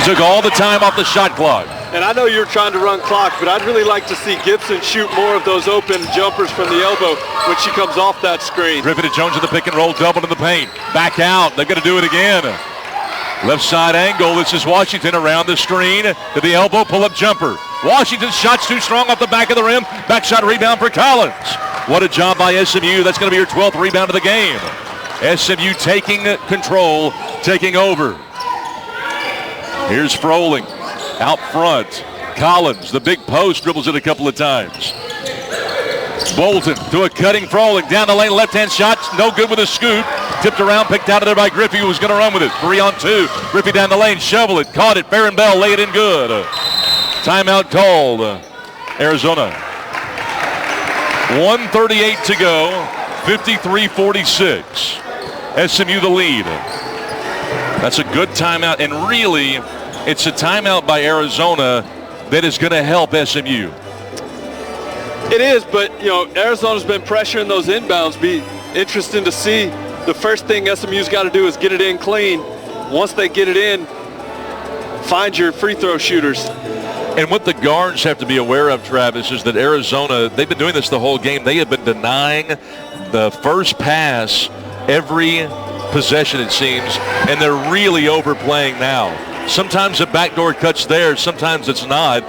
Speaker 1: She took all the time off the shot clock.
Speaker 2: And I know you're trying to run clock, but I'd really like to see Gibson shoot more of those open jumpers from the elbow when she comes off that screen.
Speaker 1: Griffin to Jones in the pick and roll, doubled in the paint. Back out. They're going to do it again. Left side angle. This is Washington around the screen to the elbow, pull-up jumper. Washington's shot's too strong off the back of the rim. Backshot rebound for Collins. What a job by SMU. That's going to be her 12th rebound of the game. SMU taking control, taking over. Here's Froling out front. Collins, the big post, dribbles it a couple of times. Bolton to a cutting Froling. Down the lane, left-hand shot, no good with a scoop. Tipped around, picked out of there by Griffey, who was going to run with it. 3-on-2. Griffey down the lane, shovel it, caught it. Farron Bell lay it in good. Timeout called. Arizona. 1:38 to go. 53-46. SMU the lead. That's a good timeout, and really, it's a timeout by Arizona that is going to help SMU.
Speaker 2: It is, but, Arizona's been pressuring those inbounds. Be interesting to see. The first thing SMU's got to do is get it in clean. Once they get it in, find your free throw shooters.
Speaker 1: And what the guards have to be aware of, Travis, is that Arizona, they've been doing this the whole game. They have been denying the first pass every possession, it seems, and they're really overplaying now. Sometimes the backdoor cut's there, sometimes it's not,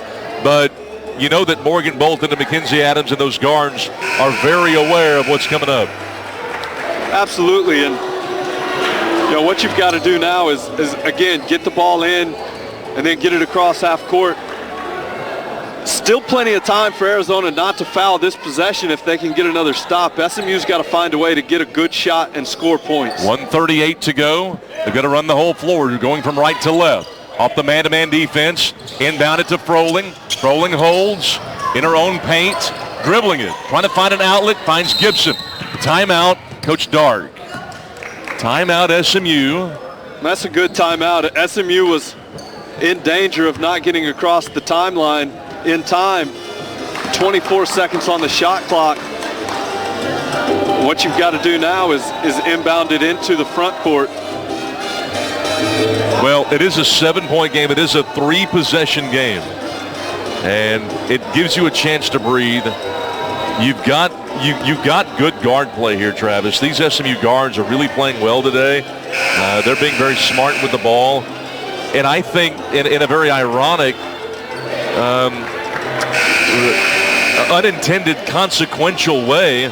Speaker 1: but you know that Morgan Bolton and Mackenzie Adams and those guards are very aware of what's coming up.
Speaker 2: Absolutely, and what you've got to do now is again, get the ball in and then get it across half court. Still plenty of time for Arizona not to foul this possession if they can get another stop. SMU's got to find a way to get a good shot and score points.
Speaker 1: 1:38 to go. They've got to run the whole floor. You're going from right to left. Off the man-to-man defense. Inbound it to Froling. Froling holds in her own paint. Dribbling it. Trying to find an outlet. Finds Gibson. Timeout, Coach Dark. Timeout, SMU.
Speaker 2: That's a good timeout. SMU was in danger of not getting across the timeline in time. 24 seconds on the shot clock. What you've got to do now is inbound it into the front court.
Speaker 1: Well, it is a 7-point game. It is a 3-possession game. And it gives you a chance to breathe. You've got good guard play here, Travis. These SMU guards are really playing well today. They're being very smart with the ball. And I think in a very ironic, unintended, consequential way,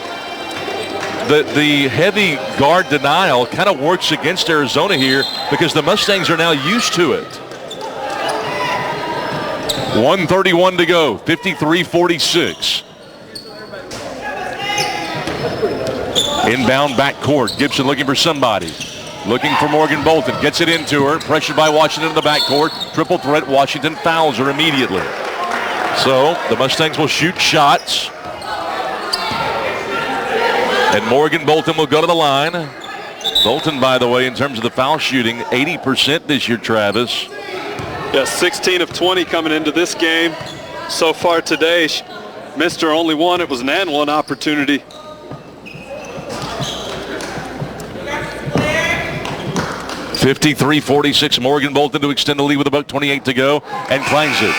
Speaker 1: the heavy guard denial kind of works against Arizona here because the Mustangs are now used to it. 1:31 to go, 53-46. Inbound backcourt. Gibson looking for somebody. Looking for Morgan Bolton. Gets it into her. Pressured by Washington in the backcourt. Triple threat. Washington fouls her immediately. So the Mustangs will shoot shots. And Morgan Bolton will go to the line. Bolton, by the way, in terms of the foul shooting, 80% this year, Travis.
Speaker 2: Yeah, 16 of 20 coming into this game. So far today, she missed her only one. It was an and one opportunity.
Speaker 1: (53-46). Morgan Bolton to extend the lead with about 28 to go and clangs it.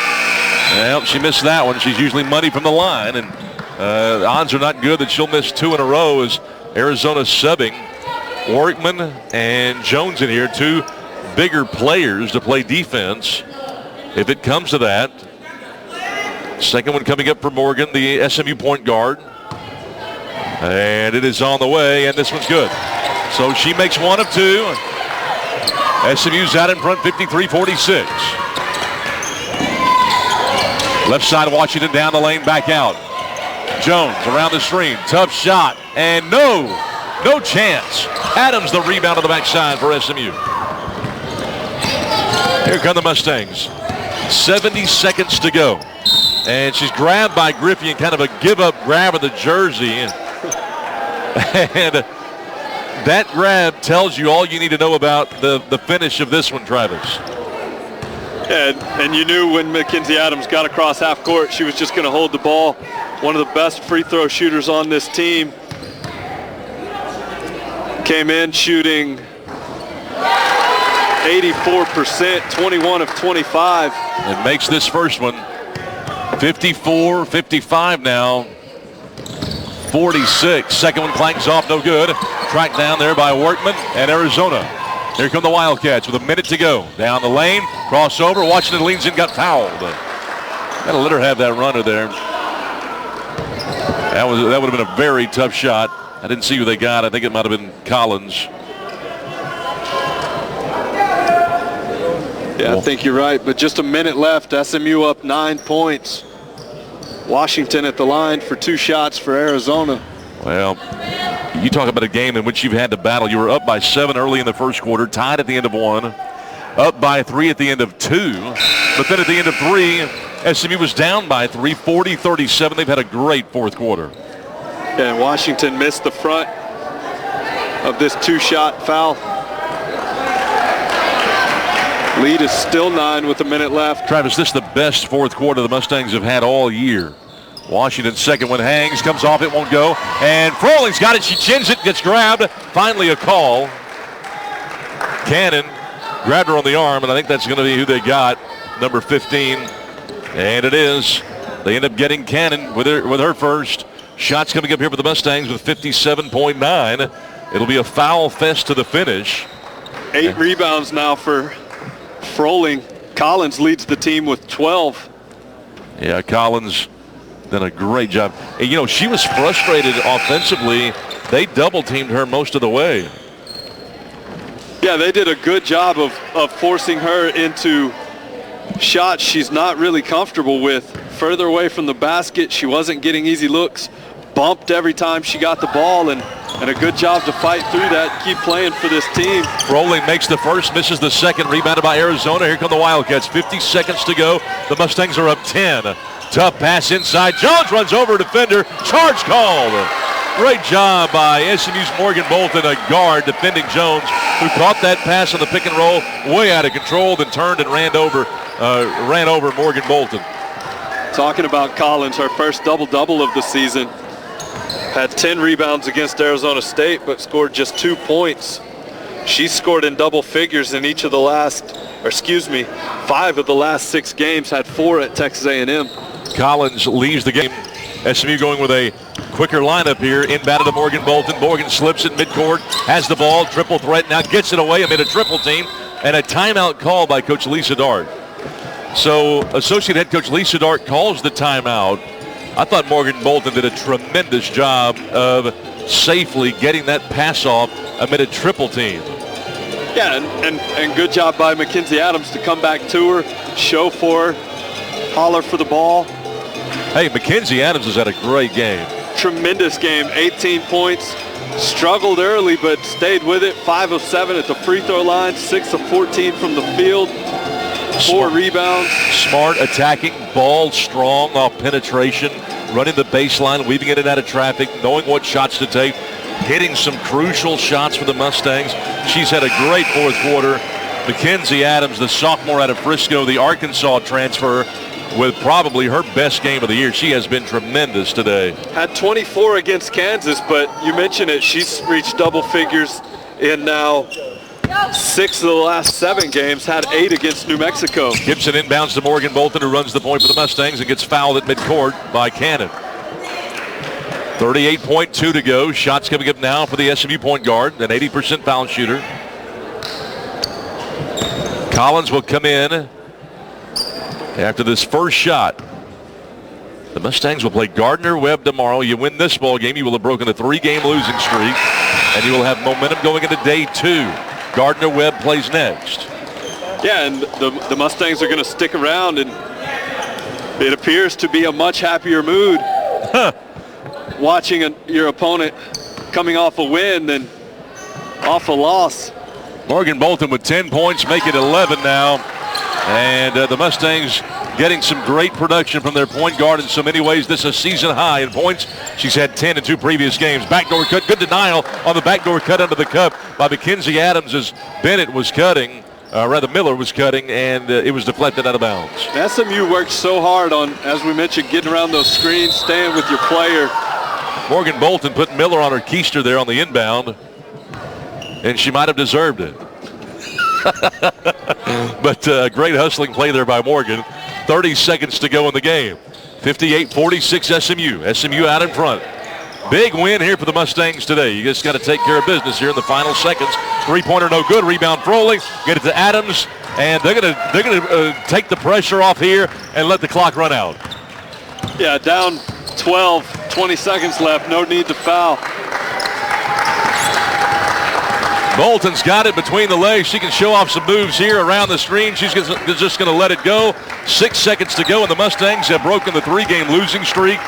Speaker 1: Well, she missed that one. She's usually money from the line, and odds are not good that she'll miss 2 in a row as Arizona subbing Workman and Jones in here, 2 bigger players to play defense if it comes to that. Second one coming up for Morgan, the SMU point guard. And it is on the way, and this one's good. So she makes 1 of 2. SMU's out in front, 53-46. Left side, Washington down the lane, back out. Jones around the screen, tough shot, and no chance. Adams the rebound on the backside for SMU. Here come the Mustangs. 70 seconds to go. And she's grabbed by Griffey in kind of a give-up grab of the jersey. And that grab tells you all you need to know about the finish of this one, Travis.
Speaker 2: And you knew when Mackenzie Adams got across half court, she was just going to hold the ball. One of the best free throw shooters on this team. Came in shooting 84%, 21 of 25.
Speaker 1: And makes this first one 54-55 now. 46. Second one clanks off, no good. Tracked down there by Workman and Arizona. Here come the Wildcats with a minute to go. Down the lane, crossover. Washington leans in, got fouled. Gotta let her have that runner there. That would have been a very tough shot. I didn't see who they got. I think it might have been Collins.
Speaker 2: Yeah, I think you're right, but just a minute left. SMU up 9 points. Washington at the line for 2 shots for Arizona.
Speaker 1: Well, you talk about a game in which you've had to battle. You were up by 7 early in the first quarter, tied at the end of 1, up by 3 at the end of 2. But then at the end of 3, SMU was down by 3, 40-37. They've had a great fourth quarter.
Speaker 2: And Washington missed the front of this 2-shot foul. Lead is still 9 with a minute left.
Speaker 1: Travis, this is the best fourth quarter the Mustangs have had all year. Washington's second one hangs, comes off, it won't go. And Froling's got it, she chins it, gets grabbed. Finally a call. Cannon grabbed her on the arm, and I think that's going to be who they got, number 15. And it is. They end up getting Cannon with her first. Shots coming up here for the Mustangs with 57.9. It'll be a foul fest to the finish.
Speaker 2: 8 rebounds now for Froling. Collins leads the team with 12.
Speaker 1: Yeah, Collins done a great job. And, you know, she was frustrated offensively. They double-teamed her most of the way.
Speaker 2: Yeah, they did a good job of forcing her into shots she's not really comfortable with. Further away from the basket, she wasn't getting easy looks. Bumped every time she got the ball, and a good job to fight through that, keep playing for this team.
Speaker 1: Rowling makes the first, misses the second, rebounded by Arizona. Here come the Wildcats, 50 seconds to go. The Mustangs are up 10. Tough pass inside. Jones runs over a defender. Charge called. Great job by SMU's Morgan Bolton, a guard defending Jones, who caught that pass on the pick and roll way out of control, then turned and ran over Morgan Bolton.
Speaker 2: Talking about Collins, her first double-double of the season. Had 10 rebounds against Arizona State, but scored just 2 points. She scored in double figures in each of the last, 5 of the last 6 games, had 4 at Texas A&M.
Speaker 1: Collins leaves the game. SMU going with a quicker lineup here. Inbounded to Morgan Bolton. Morgan slips it midcourt, has the ball, triple threat, now gets it away amid a triple team, and a timeout call by Coach Lisa Dart. So Associate Head Coach Lisa Dart calls the timeout. I thought Morgan Bolton did a tremendous job of safely getting that pass off amid a triple team.
Speaker 2: Yeah, and good job by Mackenzie Adams to come back to her, show for her, holler for the ball.
Speaker 1: Hey, Mackenzie Adams has had a great game.
Speaker 2: Tremendous game, 18 points. Struggled early, but stayed with it. 5 of 7 at the free throw line, 6 of 14 from the field. 4 rebounds.
Speaker 1: Smart attacking, ball strong off penetration, running the baseline, weaving in and out of traffic, knowing what shots to take, hitting some crucial shots for the Mustangs. She's had a great fourth quarter. Mackenzie Adams, the sophomore out of Frisco, the Arkansas transfer, with probably her best game of the year. She has been tremendous today.
Speaker 2: Had 24 against Kansas, but you mentioned it, she's reached double figures in now 6 of the last 7 games, had 8 against New Mexico.
Speaker 1: Gibson inbounds to Morgan Bolton, who runs the point for the Mustangs and gets fouled at midcourt by Cannon. 38.2 to go. Shots coming up now for the SMU point guard, an 80% foul shooter. Collins will come in after this first shot. The Mustangs will play Gardner-Webb tomorrow. You win this ball game, you will have broken a 3-game losing streak, and you will have momentum going into day 2. Gardner-Webb plays next.
Speaker 2: Yeah, and the Mustangs are going to stick around, and it appears to be a much happier mood watching your opponent coming off a win than off a loss.
Speaker 1: Morgan Bolton with 10 points, make it 11 now. And the Mustangs getting some great production from their point guard in so many ways. This is a season high in points. She's had 10 in 2 previous games. Backdoor cut, good denial on the backdoor cut under the cup by Mackenzie Adams as Bennett was cutting, Miller was cutting, and it was deflected out of bounds.
Speaker 2: SMU worked so hard on, as we mentioned, getting around those screens, staying with your player.
Speaker 1: Morgan Bolton put Miller on her keister there on the inbound, and she might have deserved it. But great hustling play there by Morgan. 30 seconds to go in the game. 58-46 SMU. SMU out in front. Big win here for the Mustangs today. You just got to take care of business here in the final seconds. Three-pointer no good. Rebound Froley. Get it to Adams, and they're gonna take the pressure off here and let the clock run out.
Speaker 2: Yeah, down 12, 20 seconds left. No need to foul.
Speaker 1: Bolton's got it between the legs. She can show off some moves here around the screen. She's just going to let it go. 6 seconds to go, and the Mustangs have broken the 3-game losing streak.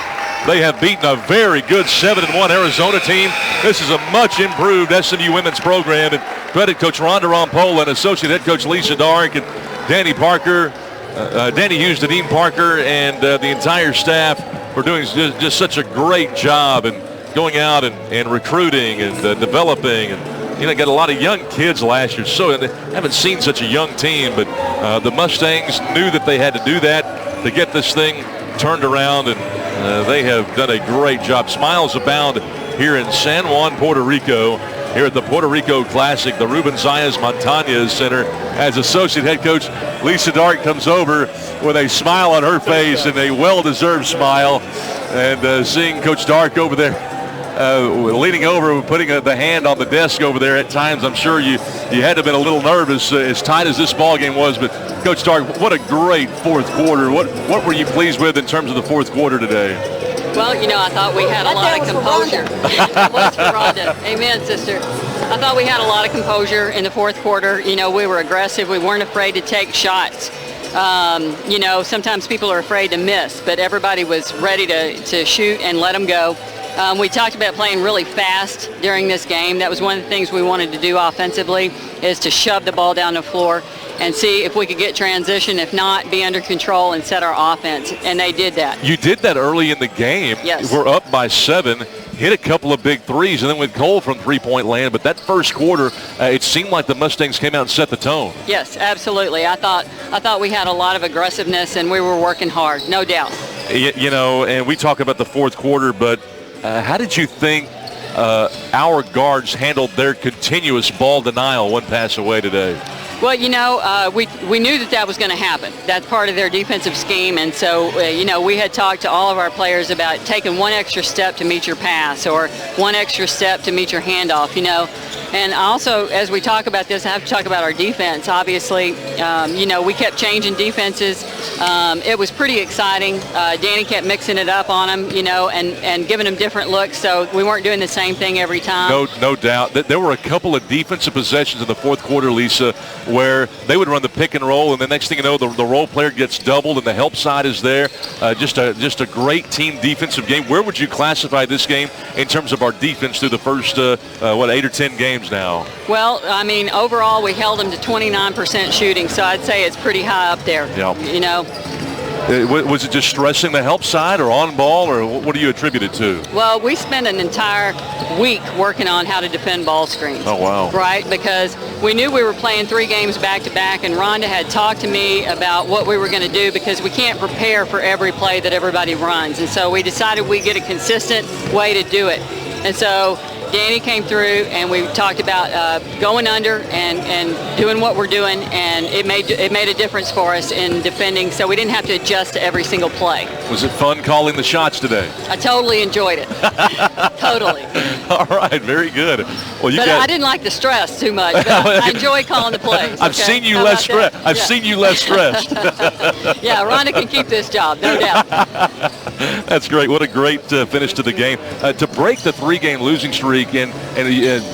Speaker 1: They have beaten a very good 7-1 Arizona team. This is a much improved SMU women's program, and credit Coach Rhonda Rompola and Associate Head Coach Lisa Dark and Danny Parker, Danny Hughes, Deneen Parker, and the entire staff for doing just such a great job and going out and recruiting and developing. And got a lot of young kids last year, so they haven't seen such a young team, but the Mustangs knew that they had to do that to get this thing turned around, and they have done a great job. Smiles abound here in San Juan, Puerto Rico, here at the Puerto Rico Classic, the Ruben Zayas Montañez Center, as Associate Head Coach Lisa Dark comes over with a smile on her face and a well-deserved smile, and seeing Coach Dark over there leaning over, putting the hand on the desk over there at times. I'm sure you had to have been a little nervous as tight as this ball game was. But Coach Dark, what a great fourth quarter. What were you pleased with in terms of the fourth quarter today?
Speaker 14: Well, I thought we had a lot of composure. That was for Rhonda. Amen, sister. I thought we had a lot of composure in the fourth quarter. We were aggressive. We weren't afraid to take shots. Sometimes people are afraid to miss, but everybody was ready to shoot and let them go. We talked about playing really fast during this game. That was one of the things we wanted to do offensively, is to shove the ball down the floor and see if we could get transition. If not, be under control and set our offense. And they did that.
Speaker 1: You did that early in the game.
Speaker 14: Yes.
Speaker 1: We're up by 7, hit a couple of big threes, and then went cold from three-point land. But that first quarter, it seemed like the Mustangs came out and set the tone.
Speaker 14: Yes, absolutely. I thought we had a lot of aggressiveness, and we were working hard, no doubt.
Speaker 1: And we talk about the fourth quarter, but how did you think our guards handled their continuous ball denial one pass away today?
Speaker 14: Well, we knew that was going to happen. That's part of their defensive scheme. And so, we had talked to all of our players about taking one extra step to meet your pass or one extra step to meet your handoff, And also, as we talk about this, I have to talk about our defense. Obviously, we kept changing defenses. It was pretty exciting. Danny kept mixing it up on them, and giving them different looks. So we weren't doing the same thing every time.
Speaker 1: No doubt. There were a couple of defensive possessions in the fourth quarter, Lisa, where they would run the pick and roll, and the next thing you know, the role player gets doubled, and the help side is there. Just a great team defensive game. Where would you classify this game in terms of our defense through the first 8 or 10 games now?
Speaker 14: Well, overall we held them to 29% shooting, so I'd say it's pretty high up there.
Speaker 1: Yeah. Was it just stressing the help side or on ball, or what do you attribute it to?
Speaker 14: Well, we spent an entire week working on how to defend ball screens.
Speaker 1: Oh, wow.
Speaker 14: Right, because we knew we were playing 3 games back-to-back, and Rhonda had talked to me about what we were going to do because we can't prepare for every play that everybody runs. And so we decided we'd get a consistent way to do it. And so Danny came through, and we talked about going under and doing what we're doing, and it made a difference for us in defending, so we didn't have to adjust to every single play.
Speaker 1: Was it fun calling the shots today?
Speaker 14: I totally enjoyed it. Totally.
Speaker 1: All right, very good. Well,
Speaker 14: I didn't like the stress too much, but I enjoy calling the plays.
Speaker 1: I've seen you less stressed. I've seen you less stressed.
Speaker 14: Yeah, Rhonda can keep this job, no doubt.
Speaker 1: That's great. What a great finish to the game. To break the 3-game losing streak, and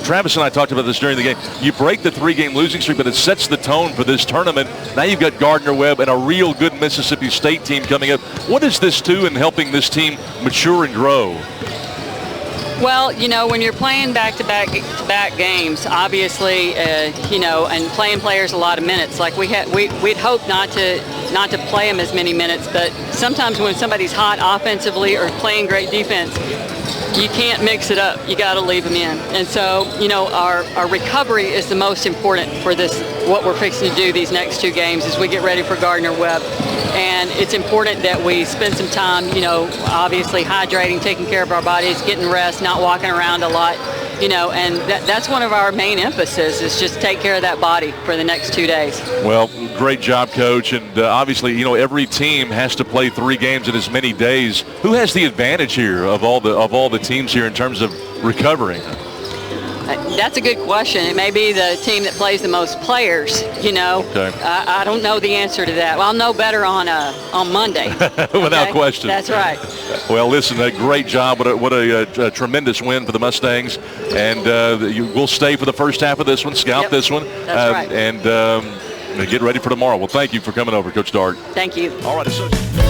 Speaker 1: Travis and I talked about this during the game, you break the 3-game losing streak, but it sets the tone for this tournament. Now you've got Gardner-Webb and a real good Mississippi State team coming up. What does this do in helping this team mature and grow?
Speaker 14: Well, when you're playing back-to-back games, obviously, and playing players a lot of minutes, like we'd hope not to play them as many minutes, but sometimes when somebody's hot offensively or playing great defense, you can't mix it up. You got to leave them in. And so, our recovery is the most important for this, what we're fixing to do these next 2 games as we get ready for Gardner-Webb. And it's important that we spend some time, obviously hydrating, taking care of our bodies, getting rest, not walking around a lot. and that's one of our main emphasis is just take care of that body for the next 2 days.
Speaker 1: Well, great job, Coach. And obviously, every team has to play 3 games in as many days. Who has the advantage here of all the teams here in terms of recovering?
Speaker 14: That's a good question. It may be the team that plays the most players,
Speaker 1: Okay.
Speaker 14: I don't know the answer to that. Well, I'll know better on Monday.
Speaker 1: Without question.
Speaker 14: That's right.
Speaker 1: Well, listen, a great job. What a tremendous win for the Mustangs. And we'll stay for the first half of this one, scout this one.
Speaker 14: That's right.
Speaker 1: And get ready for tomorrow. Well, thank you for coming over, Coach Dart.
Speaker 14: Thank you.
Speaker 1: All right,